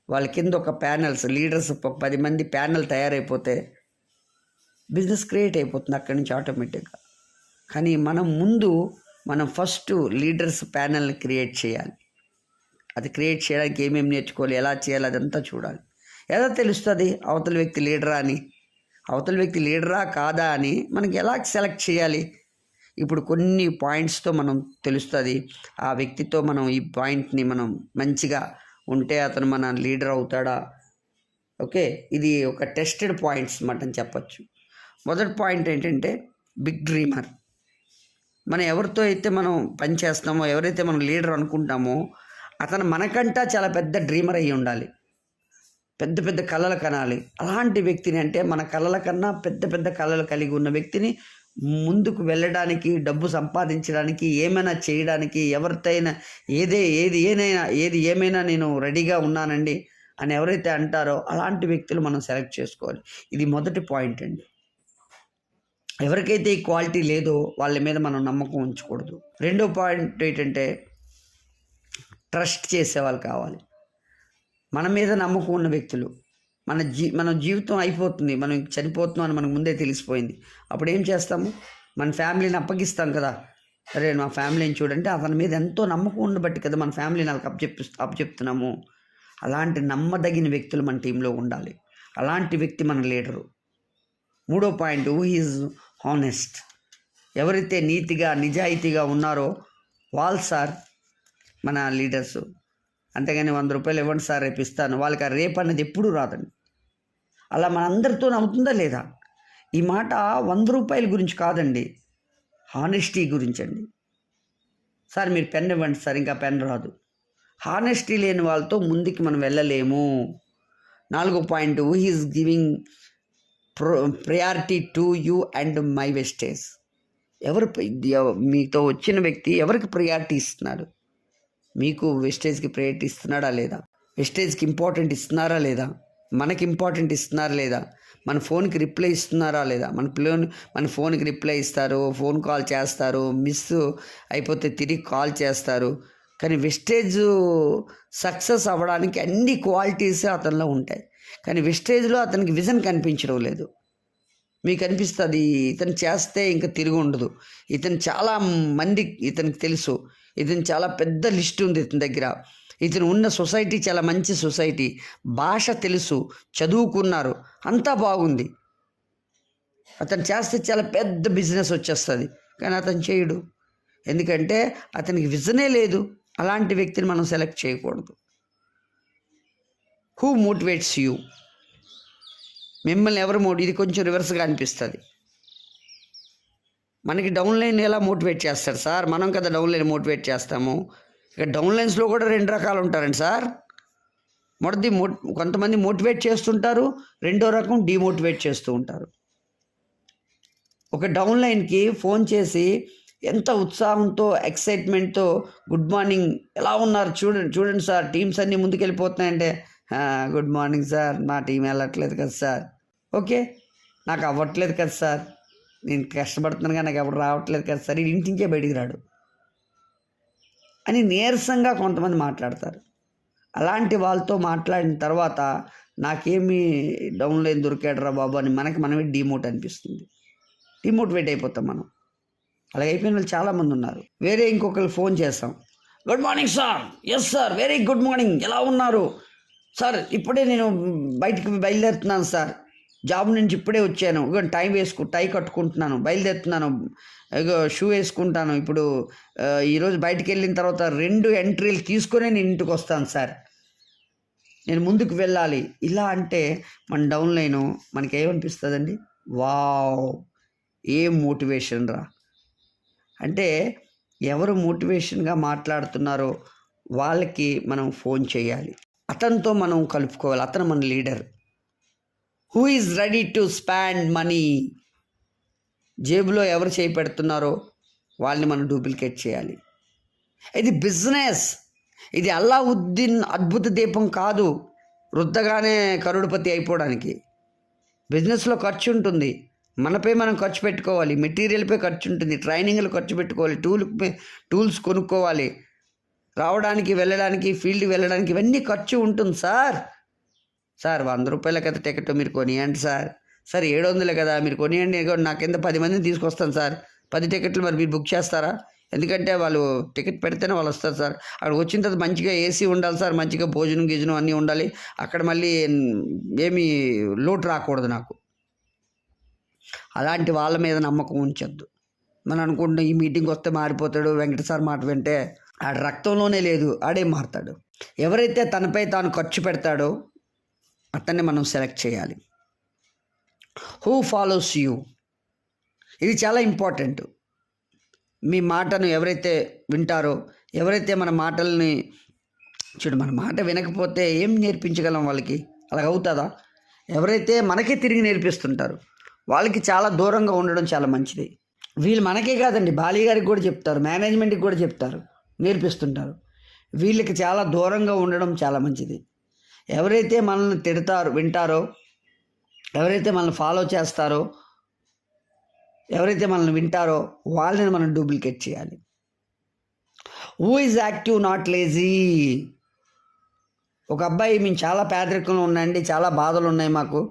వాళ్ళ కింద ఒక ప్యానల్స్ లీడర్స్ 10 మంది ప్యానల్ తయారైపోతే బిజినెస్ క్రియేట్ అయిపోతుంది అక్కడి నుంచి ఆటోమేటిక్గా. కానీ మనం ఫస్ట్ లీడర్స్ ప్యానల్ని క్రియేట్ చేయాలి. అది క్రియేట్ చేయడానికి ఏమేమి నేర్చుకోవాలి, ఎలా చేయాలి, అదంతా చూడాలి. ఎలా తెలుస్తుంది అవతల వ్యక్తి లీడరా అని, అవతల వ్యక్తి లీడరా కాదా అని మనకి ఎలా సెలెక్ట్ చేయాలి? ఇప్పుడు కొన్ని పాయింట్స్తో మనం తెలుస్తుంది. ఆ వ్యక్తితో మనం ఈ పాయింట్ని మనం మంచిగా ఉంటే అతను మన లీడర్ అవుతాడా. ఓకే, ఇది ఒక టెస్టెడ్ పాయింట్స్ అన్నమాట అని చెప్పచ్చు. మొదటి పాయింట్ ఏంటంటే బిగ్ డ్రీమర్. మనం ఎవరితో అయితే మనం పని చేస్తామో, ఎవరైతే మనం లీడర్ అనుకుంటామో అతను మనకంటా చాలా పెద్ద డ్రీమర్ అయ్యి ఉండాలి, పెద్ద పెద్ద కళలు కనాలి. అలాంటి వ్యక్తిని, అంటే మన కళల కన్నా పెద్ద పెద్ద కళలు కలిగి ఉన్న వ్యక్తిని ముందుకు వెళ్ళడానికి, డబ్బు సంపాదించడానికి, ఏమైనా చేయడానికి, ఎవరితోనైనా ఏది ఏమైనా నేను రెడీగా ఉన్నానండి అని ఎవరైతే అంటారో అలాంటి వ్యక్తులు మనం సెలెక్ట్ చేసుకోవాలి. ఇది మొదటి పాయింట్ అండి. ఎవరికైతే ఈ క్వాలిటీ లేదో వాళ్ళ మీద మనం నమ్మకం ఉంచకూడదు. రెండో పాయింట్ ఏంటంటే ట్రస్ట్ చేసేవాళ్ళు కావాలి. మన మీద నమ్మకం ఉన్న వ్యక్తులు. మన జీవితం అయిపోతుంది, మనం చనిపోతున్నాం అని మనకు ముందే తెలిసిపోయింది. అప్పుడు ఏం చేస్తాము, మన ఫ్యామిలీని అప్పగిస్తాం కదా. సరే మా ఫ్యామిలీని చూడంటే అతని మీద ఎంతో నమ్మకం ఉండబట్టి కదా మన ఫ్యామిలీని వాళ్ళకి అప్పచెప్తున్నాము. అలాంటి నమ్మదగిన వ్యక్తులు మన టీంలో ఉండాలి. అలాంటి వ్యక్తి మన లీడరు. మూడో పాయింట్, హూ ఈజ్ హానెస్ట్. ఎవరైతే నీతిగా నిజాయితీగా ఉన్నారో వాళ్ళు సార్ మన లీడర్స్. అంతేగాని 100 రూపాయలు ఇవ్వండి సార్ రేపు ఇస్తాను, వాళ్ళకి ఆ రేపు అనేది ఎప్పుడూ రాదండి. అలా మనందరితో అవుతుందా లేదా? ఈ మాట 100 రూపాయల గురించి కాదండి, హానెస్టీ గురించి అండి. సార్ మీరు పెన్ ఇవ్వండి సార్, ఇంకా పెన్ రాదు. హానెస్టీ లేని వాళ్ళతో ముందుకి మనం వెళ్ళలేము. 4వ point, who is giving priority to you and my wastage. మీతో వచ్చిన వ్యక్తి ఎవరికి ప్రయారిటీ ఇస్తున్నాడు? మీకు వెస్టేజ్కి ప్రయారిటీ ఇస్తున్నాడా లేదా? వెస్టేజ్కి ఇంపార్టెంట్ ఇస్తున్నారా లేదా? మనకి ఇంపార్టెంట్ ఇస్తున్నారా లేదా? మన ఫోన్కి రిప్లై ఇస్తున్నారా లేదా? మన ఫోన్కి రిప్లై ఇస్తారు, ఫోన్ కాల్ చేస్తారు, మిస్ అయిపోతే తిరిగి కాల్ చేస్తారు. కానీ వెస్టేజ్ సక్సెస్ అవ్వడానికి అన్ని క్వాలిటీస్ అతనిలో ఉంటాయి. కానీ వెస్టేజ్లో అతనికి విజన్ కనిపించడం లేదు. మీకు అనిపిస్తుంది ఇతను చేస్తే ఇంకా తిరిగి ఉండదు, ఇతను చాలా మంది ఇతనికి తెలుసు, ఇతను చాలా పెద్ద లిస్ట్ ఉంది ఇతని దగ్గర, ఇతను ఉన్న సొసైటీ చాలా మంచి సొసైటీ, భాష తెలుసు, చదువుకున్నారు, అంతా బాగుంది, అతను చేస్తే చాలా పెద్ద బిజినెస్ వచ్చేస్తుంది. కానీ అతను చేయడు, ఎందుకంటే అతనికి విజనే లేదు. అలాంటి వ్యక్తిని మనం సెలెక్ట్ చేయకూడదు. Who motivates you. మిమ్మల్ని ఎవరు ఇది కొంచెం రివర్స్గా అనిపిస్తుంది. మనకి డౌన్లైన్ ఎలా మోటివేట్ చేస్తారు సార్? మనం కదా డౌన్లైన్ మోటివేట్ చేస్తాము. ఇక డౌన్లైన్స్లో కూడా 2 రకాలు ఉంటారండి సార్. కొంతమంది మోటివేట్ చేస్తుంటారు, రెండో రకం డిమోటివేట్ చేస్తూ ఉంటారు. ఒక డౌన్లైన్కి ఫోన్ చేసి ఎంత ఉత్సాహంతో ఎక్సైట్మెంట్తో గుడ్ మార్నింగ్ ఎలా ఉన్నారు చూడండి సార్, టీమ్స్ అన్నీ ముందుకెళ్ళిపోతున్నాయంటే గుడ్ మార్నింగ్ సార్, నా టీం వెళ్ళట్లేదు కదా సార్, ఓకే నాకు అవ్వట్లేదు కదా సార్, నేను కష్టపడుతున్నాను కానీ నాకు ఎవరు రావట్లేదు కదా సార్, ఇంటించే బయటికి రాడు అని నీరసంగా కొంతమంది మాట్లాడతారు. అలాంటి వాళ్ళతో మాట్లాడిన తర్వాత నాకేమీ డౌన్లైన్ దొరికాడరా బాబు అని మనమే డిమోట్ అనిపిస్తుంది. డిమోటివేట్ అయిపోతాం మనం. అలాగే అయిపోయిన వాళ్ళు చాలామంది ఉన్నారు. వేరే ఇంకొకరు ఫోన్ చేస్తాం, good morning sir, yes sir, very good morning, ఎలా ఉన్నారు సార్, ఇప్పుడే నేను బయటికి బయలుదేరుతున్నాను సార్, జాబ్ నుంచి ఇప్పుడే వచ్చాను, టై కట్టుకుంటున్నాను, బయలుదేరుతున్నాను, ఇగో షూ వేసుకుంటాను, ఇప్పుడు ఈరోజు బయటికి వెళ్ళిన తర్వాత 2 ఎంట్రీలు తీసుకునే నేను ఇంటికి వస్తాను సార్, నేను ముందుకు వెళ్ళాలి. ఇలా అంటే మన డౌన్ లైను మనకి ఏమనిపిస్తుందండి? వావ్, ఏం మోటివేషన్ రా. అంటే ఎవరు మోటివేషన్గా మాట్లాడుతున్నారో వాళ్ళకి మనం ఫోన్ చేయాలి, అతనితో మనం కలుపుకోవాలి. అతను మన leader. Who is ready to spend money. జేబులో ఎవరు చేయి పెడుతున్నారో వాళ్ళని మనం డూప్లికేట్ చేయాలి. ఇది బిజినెస్, ఇది అల్లావుద్దీన్ అద్భుత దీపం కాదు వృద్ధగానే కరోడుపతి అయిపోవడానికి. బిజినెస్లో ఖర్చు ఉంటుంది, మనపై మనం ఖర్చు పెట్టుకోవాలి, మెటీరియల్పై ఖర్చు ఉంటుంది, ట్రైనింగ్లు ఖర్చు పెట్టుకోవాలి, టూల్స్ కొనుక్కోవాలి, రావడానికి వెళ్ళడానికి ఫీల్డ్కి వెళ్ళడానికి ఇవన్నీ ఖర్చు ఉంటుంది సార్. 100 రూపాయల కదా టికెట్, మీరు కొనియండి సార్. 700 కదా మీరు కొనియండి, నా కింద 10 మందిని తీసుకొస్తాను సార్, 10 టికెట్లు మరి మీరు బుక్ చేస్తారా? ఎందుకంటే వాళ్ళు టికెట్ పెడితేనే వాళ్ళు వస్తారు సార్. అక్కడికి వచ్చిన తర్వాత మంచిగా ఏసీ ఉండాలి సార్, మంచిగా భోజనం అన్నీ ఉండాలి, అక్కడ మళ్ళీ ఏమీ లోటు రాకూడదు నాకు. అలాంటి వాళ్ళ మీద నమ్మకం ఉంచొద్దు. మనం అనుకుంటున్నాం ఈ మీటింగ్ వస్తే మారిపోతాడు, వెంకట సార్ మాట వింటే, ఆడ రక్తంలోనే లేదు, ఆడే మారుతాడు. ఎవరైతే తనపై తాను ఖర్చు పెడతాడో అతన్ని మనం సెలెక్ట్ చేయాలి. హూ ఫాలోస్ యూ, ఇది చాలా ఇంపార్టెంట్. మీ మాటను ఎవరైతే వింటారో, ఎవరైతే మన మాటల్ని మన మాట వినకపోతే ఏం నేర్పించగలం వాళ్ళకి? అలాగ అవుతుందా? ఎవరైతే మనకే తిరిగి నేర్పిస్తుంటారు వాళ్ళకి చాలా దూరంగా ఉండడం చాలా మంచిది. వీళ్ళు మనకే కాదండి, బాలీ గారికి కూడా చెప్తారు, మేనేజ్మెంట్కి కూడా చెప్తారు, నేర్పిస్తుంటారు. వీళ్ళకి చాలా దూరంగా ఉండడం చాలా మంచిది. ఎవరైతే మనల్ని వింటారో, ఎవరైతే మనల్ని ఫాలో చేస్తారో, ఎవరైతే మనల్ని వింటారో వాళ్ళని మనం డూప్లికేట్ చేయాలి. Who is active not lazy. ఒక అబ్బాయి, మేము చాలా పేదరికంలో ఉన్నాయండి, చాలా బాధలు ఉన్నాయి మాకు,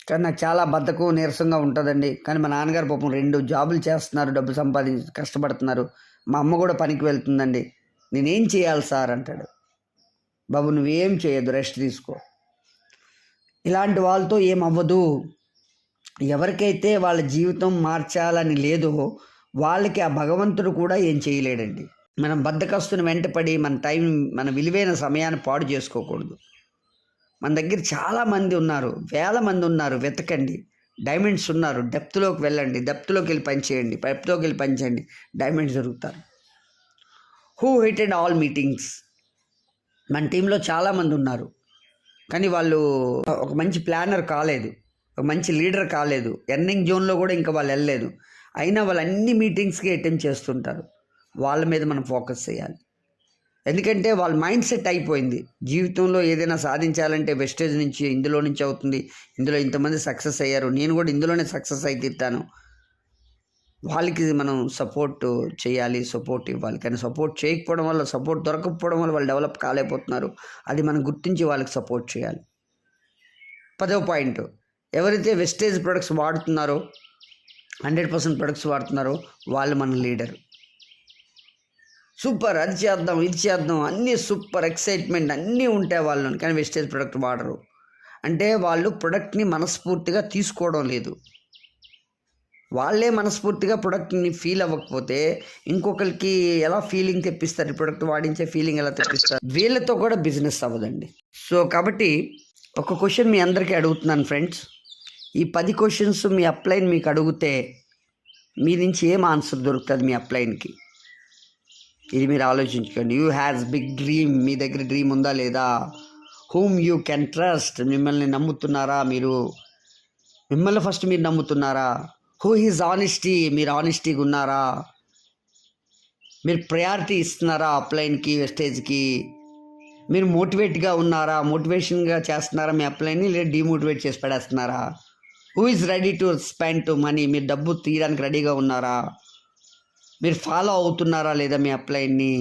కానీ నాకు చాలా బద్ధకం నీరసంగా ఉంటుందండి, కానీ మా నాన్నగారు పాపం 2 జాబులు చేస్తున్నారు, డబ్బు సంపాదించి కష్టపడుతున్నారు, మా అమ్మ కూడా పనికి వెళ్తుందండి, నేనేం చేయాలి సార్ అంటాడు. బాబు నువ్వేం చేయొద్దు, రెస్ట్ తీసుకో. ఇలాంటి వాళ్ళతో ఏమవ్వదు. ఎవరికైతే వాళ్ళ జీవితం మార్చాలని లేదో వాళ్ళకి ఆ భగవంతుడు కూడా ఏం చేయలేడండి. మనం బద్ధకస్తుని వెంటపడి మన టైం, మన విలువైన సమయాన్ని పాడు చేసుకోకూడదు. మన దగ్గర చాలామంది ఉన్నారు, వేల మంది ఉన్నారు, వెతకండి. డైమండ్స్ ఉన్నారు, డెప్త్లోకి వెళ్ళండి, డెప్త్లోకి వెళ్ళి పనిచేయండి, డైమండ్స్ దొరుకుతారు. Who hitted all meetings. మన టీంలో చాలామంది ఉన్నారు, కానీ వాళ్ళు ఒక మంచి ప్లానర్ కాలేదు, ఒక మంచి లీడర్ కాలేదు, ఎర్నింగ్ జోన్లో కూడా ఇంకా వాళ్ళు వెళ్ళలేదు, అయినా వాళ్ళు అన్ని మీటింగ్స్కి అటెండ్ చేస్తుంటారు. వాళ్ళ మీద మనం ఫోకస్ చేయాలి. ఎందుకంటే వాళ్ళ మైండ్ సెట్ అయిపోయింది, జీవితంలో ఏదైనా సాధించాలంటే వెస్టేజ్ నుంచి, ఇందులో నుంచి అవుతుంది, ఇందులో ఇంతమంది సక్సెస్ అయ్యారు, నేను కూడా ఇందులోనే సక్సెస్ అయితే తీరుతాను. వాళ్ళకి మనం సపోర్ట్ చేయాలి, సపోర్ట్ ఇవ్వాలి. కానీ సపోర్ట్ చేయకపోవడం వల్ల, సపోర్ట్ దొరకకపోవడం వల్ల వాళ్ళు డెవలప్ కాలేకపోతున్నారు. అది మనం గుర్తించి వాళ్ళకి సపోర్ట్ చేయాలి. 10వ పాయింట్, ఎవరైతే వెస్టేజ్ ప్రొడక్ట్స్ వాడుతున్నారో, 100% ప్రొడక్ట్స్ వాడుతున్నారో వాళ్ళు మన లీడర్. సూపర్, అది చేద్దాం, ఇది చేద్దాం, అన్నీ సూపర్ ఎక్సైట్మెంట్ అన్నీ ఉంటాయి వాళ్ళని, కానీ వెస్టేజ్ ప్రొడక్ట్ వాడరు. అంటే వాళ్ళు ప్రొడక్ట్ని మనస్ఫూర్తిగా తీసుకోవడం లేదు. వాళ్ళే మనస్ఫూర్తిగా ప్రొడక్ట్ని ఫీల్ అవ్వకపోతే ఇంకొకరికి ఎలా ఫీలింగ్ తెప్పిస్తారు? ప్రొడక్ట్ వాడించే ఫీలింగ్ ఎలా తెప్పిస్తారు? వీళ్ళతో కూడా బిజినెస్ అవ్వదండి. సో కాబట్టి ఒక క్వశ్చన్ మీ అందరికీ అడుగుతున్నాను ఫ్రెండ్స్. ఈ 10 క్వశ్చన్స్ మీ అప్లైన్ మీకు అడిగితే మీ నుంచి ఏం ఆన్సర్ దొరుకుతుంది మీ అప్లైన్కి? ఇది మీరు ఆలోచించుకోండి. You has big dream. మీ దగ్గర డ్రీమ్ ఉందా లేదా? Whom you can trust. మిమ్మల్ని నమ్ముతున్నారా మీరు? మిమ్మల్ని ఫస్ట్ మీరు నమ్ముతున్నారా? Who is honesty. మీరు ఆనెస్టీగా ఉన్నారా? మీరు ప్రయారిటీ ఇస్తున్నారా అప్లైన్కి, వెస్టేజ్కి? మీరు మోటివేట్గా ఉన్నారా? మోటివేషన్గా చేస్తున్నారా మీ అప్లైన్ని, లేదా డిమోటివేట్ చేసి పడేస్తున్నారా? Who is ready to spend to money. మీరు డబ్బు తీయడానికి రెడీగా ఉన్నారా? మీరు ఫాలో అవుతున్నారా లేదా మీ అప్లైన్ని?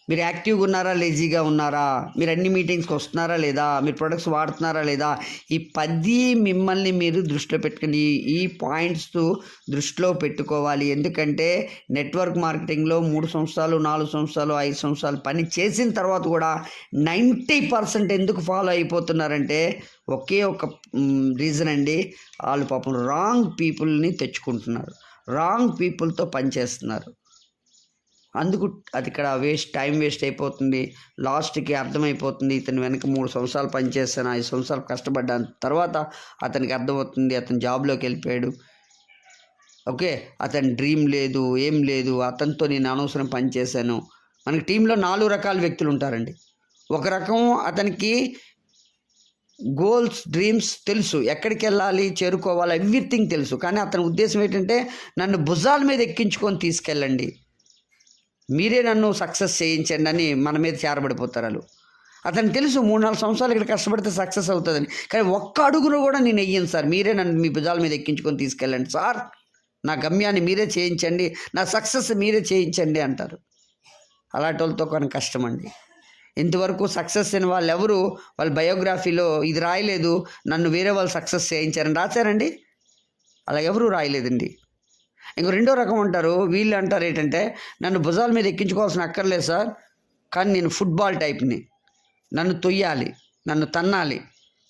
మీరు యాక్టివ్గా ఉన్నారా, లేజీగా ఉన్నారా, మీరు అన్ని మీటింగ్స్కి వస్తున్నారా లేదా, మీరు ప్రొడక్ట్స్ వాడుతున్నారా లేదా, ఈ 10 మిమ్మల్ని మీరు దృష్టిలో పెట్టుకుని ఈ పాయింట్స్ దృష్టిలో పెట్టుకోవాలి. ఎందుకంటే నెట్వర్క్ మార్కెటింగ్లో 3 సంవత్సరాలు 4 సంవత్సరాలు 5 సంవత్సరాలు పని చేసిన తర్వాత కూడా 90% ఎందుకు ఫాలో అయిపోతున్నారంటే ఒకే ఒక రీజన్ అండి. వాళ్ళు పాపం రాంగ్ పీపుల్ని తెచ్చుకుంటున్నారు, రాంగ్ పీపుల్తో పనిచేస్తున్నారు. అందుకు అది ఇక్కడ టైం వేస్ట్ అయిపోతుంది. లాస్ట్కి అర్థమైపోతుంది ఇతను వెనక 3 సంవత్సరాలు పనిచేస్తాను, 5 సంవత్సరాలు కష్టపడ్డాను, తర్వాత అతనికి అర్థమవుతుంది అతను జాబ్లోకి వెళ్ళిపోయాడు. ఓకే, అతని డ్రీమ్ లేదు, ఏం లేదు, అతనితో నేను అనవసరం పనిచేశాను. మనకి టీంలో 4 రకాల వ్యక్తులు ఉంటారండి. ఒక రకం అతనికి గోల్స్, డ్రీమ్స్ తెలుసు, ఎక్కడికి వెళ్ళాలి, చేరుకోవాలి, ఎవ్రీథింగ్ తెలుసు. కానీ అతని ఉద్దేశం ఏంటంటే నన్ను భుజాల మీద ఎక్కించుకొని తీసుకెళ్ళండి, మీరే నన్ను సక్సెస్ చేయించండి అని మన మీద చేరబడిపోతారు వాళ్ళు. అతనికి తెలుసు 3-4 సంవత్సరాలు ఇక్కడ కష్టపడితే సక్సెస్ అవుతుందని. కానీ ఒక్క అడుగును కూడా నేను వెయ్యను సార్, మీరే నన్ను మీ భుజాల మీద ఎక్కించుకొని తీసుకెళ్ళండి సార్, నా గమ్యాన్ని మీరే చేయించండి, నా సక్సెస్ మీరే చేయించండి అంటారు. అలాంటి వాళ్ళతో కొన్ని కష్టం అండి. ఇంతవరకు సక్సెస్ అయిన వాళ్ళు ఎవరు వాళ్ళ బయోగ్రఫీలో ఇది రాయలేదు, నన్ను వేరే వాళ్ళు సక్సెస్ చేయించారని రాశారండి? అలా ఎవరు రాయలేదండి. ఇంకో రెండో రకం ఉంటారు, వీళ్ళు అంటారు ఏంటంటే నన్ను భుజాల మీద ఎక్కించుకోవాల్సిన అక్కర్లేదు సార్, కానీ నేను ఫుట్బాల్ టైప్ని, నన్ను తొయ్యాలి, నన్ను తన్నాలి,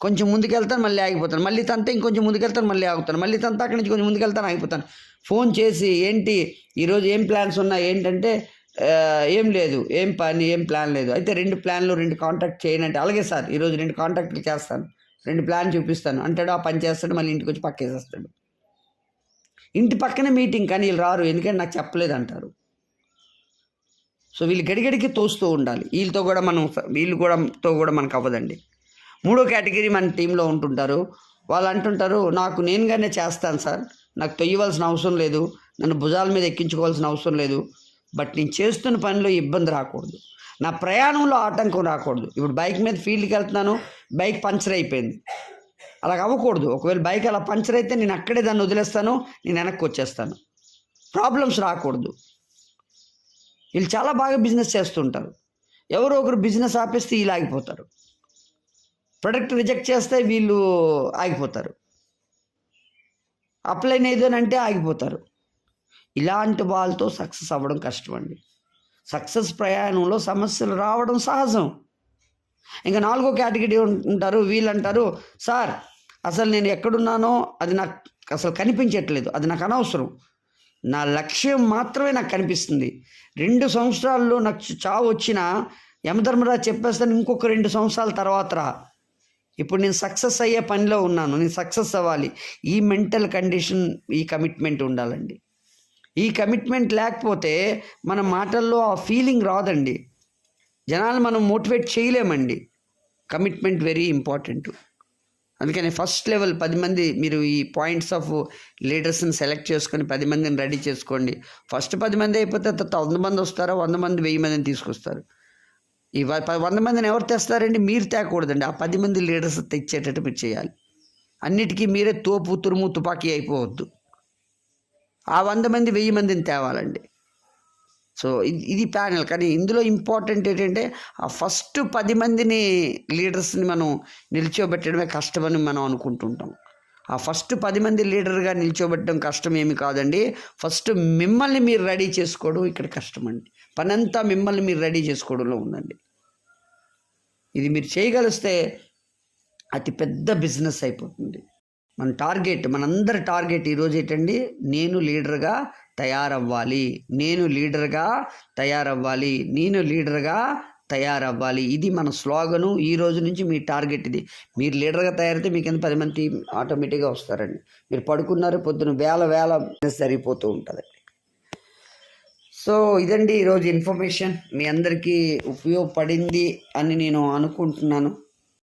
కొంచెం ముందుకెళ్తాను మళ్ళీ ఆగిపోతాను, మళ్ళీ తంతే ఇంకొంచెం ముందుకెళ్తాను మళ్ళీ ఆగుతాను, మళ్ళీ తంతా అక్కడి నుంచి కొంచెం ముందుకెళ్తాను ఆగిపోతాను. ఫోన్ చేసి ఏంటి ఈరోజు ఏం ప్లాన్స్ ఉన్నాయి ఏంటంటే ఏం లేదు, ఏం పని, ఏం ప్లాన్ లేదు. అయితే 2 ప్లాన్లు 2 కాంటాక్ట్ చేయనంటే అలాగే సార్ ఈరోజు 2 కాంటాక్ట్లు చేస్తాను, 2 ప్లాన్ చూపిస్తాను అంటాడు. ఆ పని చేస్తాడు, మళ్ళీ ఇంటికి వచ్చి పక్కేసేస్తాడు. ఇంటి పక్కనే మీటింగ్, కానీ వీళ్ళు రారు, ఎందుకంటే నాకు చెప్పలేదు అంటారు. సో వీళ్ళు గడిగడికి తోస్తూ ఉండాలి. వీళ్ళతో కూడా మనకు అవ్వదండి. 3వ కేటగిరీ మన టీంలో ఉంటుంటారు. వాళ్ళు అంటుంటారు నాకు నేనుగానే చేస్తాను సార్, నాకు తొయ్యవలసిన అవసరం లేదు, నన్ను భుజాల మీద ఎక్కించుకోవాల్సిన అవసరం లేదు, బట్ నేను చేస్తున్న పనిలో ఇబ్బంది రాకూడదు, నా ప్రయాణంలో ఆటంకం రాకూడదు. ఇప్పుడు బైక్ మీద ఫీల్డ్కి వెళ్తున్నాను, బైక్ పంచర్ అయిపోయింది, అలా అవ్వకూడదు. ఒకవేళ బైక్ అలా పంచర్ అయితే నేను అక్కడే దాన్ని వదిలేస్తాను, నేను వెనక్కి వచ్చేస్తాను, ప్రాబ్లమ్స్ రాకూడదు. వీళ్ళు చాలా బాగా బిజినెస్ చేస్తుంటారు. ఎవరో ఒకరు బిజినెస్ ఆపేస్తే వీళ్ళు ఆగిపోతారు, ప్రొడక్ట్ రిజెక్ట్ చేస్తే వీళ్ళు ఆగిపోతారు, అప్లైన్ ఏదోనంటే ఆగిపోతారు. ఇలాంటి వాళ్ళతో సక్సెస్ అవ్వడం కష్టం అండి. సక్సెస్ ప్రయాణంలో సమస్యలు రావడం సహజం. ఇంకా 4వ కేటగిరీ ఉంటారు. వీళ్ళు అంటారు సార్ అసలు నేను ఎక్కడున్నానో అది నాకు అసలు కనిపించట్లేదు, అది నాకు అనవసరం, నా లక్ష్యం మాత్రమే నాకు కనిపిస్తుంది. 2 సంవత్సరాల్లో నాకు చావు వచ్చినా యమధర్మరాజు చెప్పేస్తాను ఇంకొక 2 సంవత్సరాల తర్వాత రా, ఇప్పుడు నేను సక్సెస్ అయ్యే పనిలో ఉన్నాను, నేను సక్సెస్ అవ్వాలి. ఈ మెంటల్ కండిషన్, ఈ కమిట్మెంట్ ఉండాలండి. ఈ కమిట్మెంట్ లేకపోతే మన మాటల్లో ఆ ఫీలింగ్ రాదండి, జనాలు మనం మోటివేట్ చేయలేమండి. Commitment very important. అందుకని ఫస్ట్ లెవెల్ 10 మంది మీరు ఈ పాయింట్స్ ఆఫ్ లీడర్స్ని సెలెక్ట్ చేసుకొని 10 మందిని రెడీ చేసుకోండి. ఫస్ట్ 10 మంది అయిపోతే తర్వాత 100 మంది వస్తారో, 100 మంది 1000 మందిని తీసుకొస్తారు. ఈ 100 మందిని ఎవరు తెస్తారండి? మీరు తేకూడదండి, ఆ 10 మంది లీడర్స్ తెచ్చేటట్టు మీరు చేయాలి. అన్నిటికీ మీరే తోపు తురుము తుపాకీ అయిపోవద్దు. ఆ 100 మంది 1000 మందిని తేవాలండి. సో ఇది ప్యానెల్. కానీ ఇందులో ఇంపార్టెంట్ ఏంటంటే ఆ ఫస్ట్ 10 మందిని లీడర్స్ని మనం నిల్చోబెట్టడమే కష్టమని మనం అనుకుంటుంటాం. ఆ ఫస్ట్ 10 మంది లీడర్గా నిల్చోబెట్టడం కష్టం ఏమి కాదండి. ఫస్ట్ మిమ్మల్ని మీరు రెడీ చేసుకోవడం ఇక్కడ కష్టం అండి. పనంతా మిమ్మల్ని మీరు రెడీ చేసుకోవడంలో ఉందండి. ఇది మీరు చేయగలిస్తే అతి పెద్ద బిజినెస్ అయిపోతుంది. మన టార్గెట్, మనందరి టార్గెట్ ఈరోజు ఏంటండి? నేను లీడర్గా తయారవ్వాలి, నేను లీడర్గా తయారవ్వాలి, నేను లీడర్గా తయారవ్వాలి. ఇది మన స్లోగను. ఈ రోజు నుంచి మీ టార్గెట్ ఇది. మీరు లీడర్గా తయారైతే మీకు ఎంత 10 మంది ఆటోమేటిక్గా వస్తారండి. మీరు పడుకున్నారు, పొద్దున వేల సరిపోతూ ఉంటుందండి. సో ఇదండి ఈరోజు ఇన్ఫర్మేషన్. మీ అందరికీ ఉపయోగపడింది అని నేను అనుకుంటున్నాను.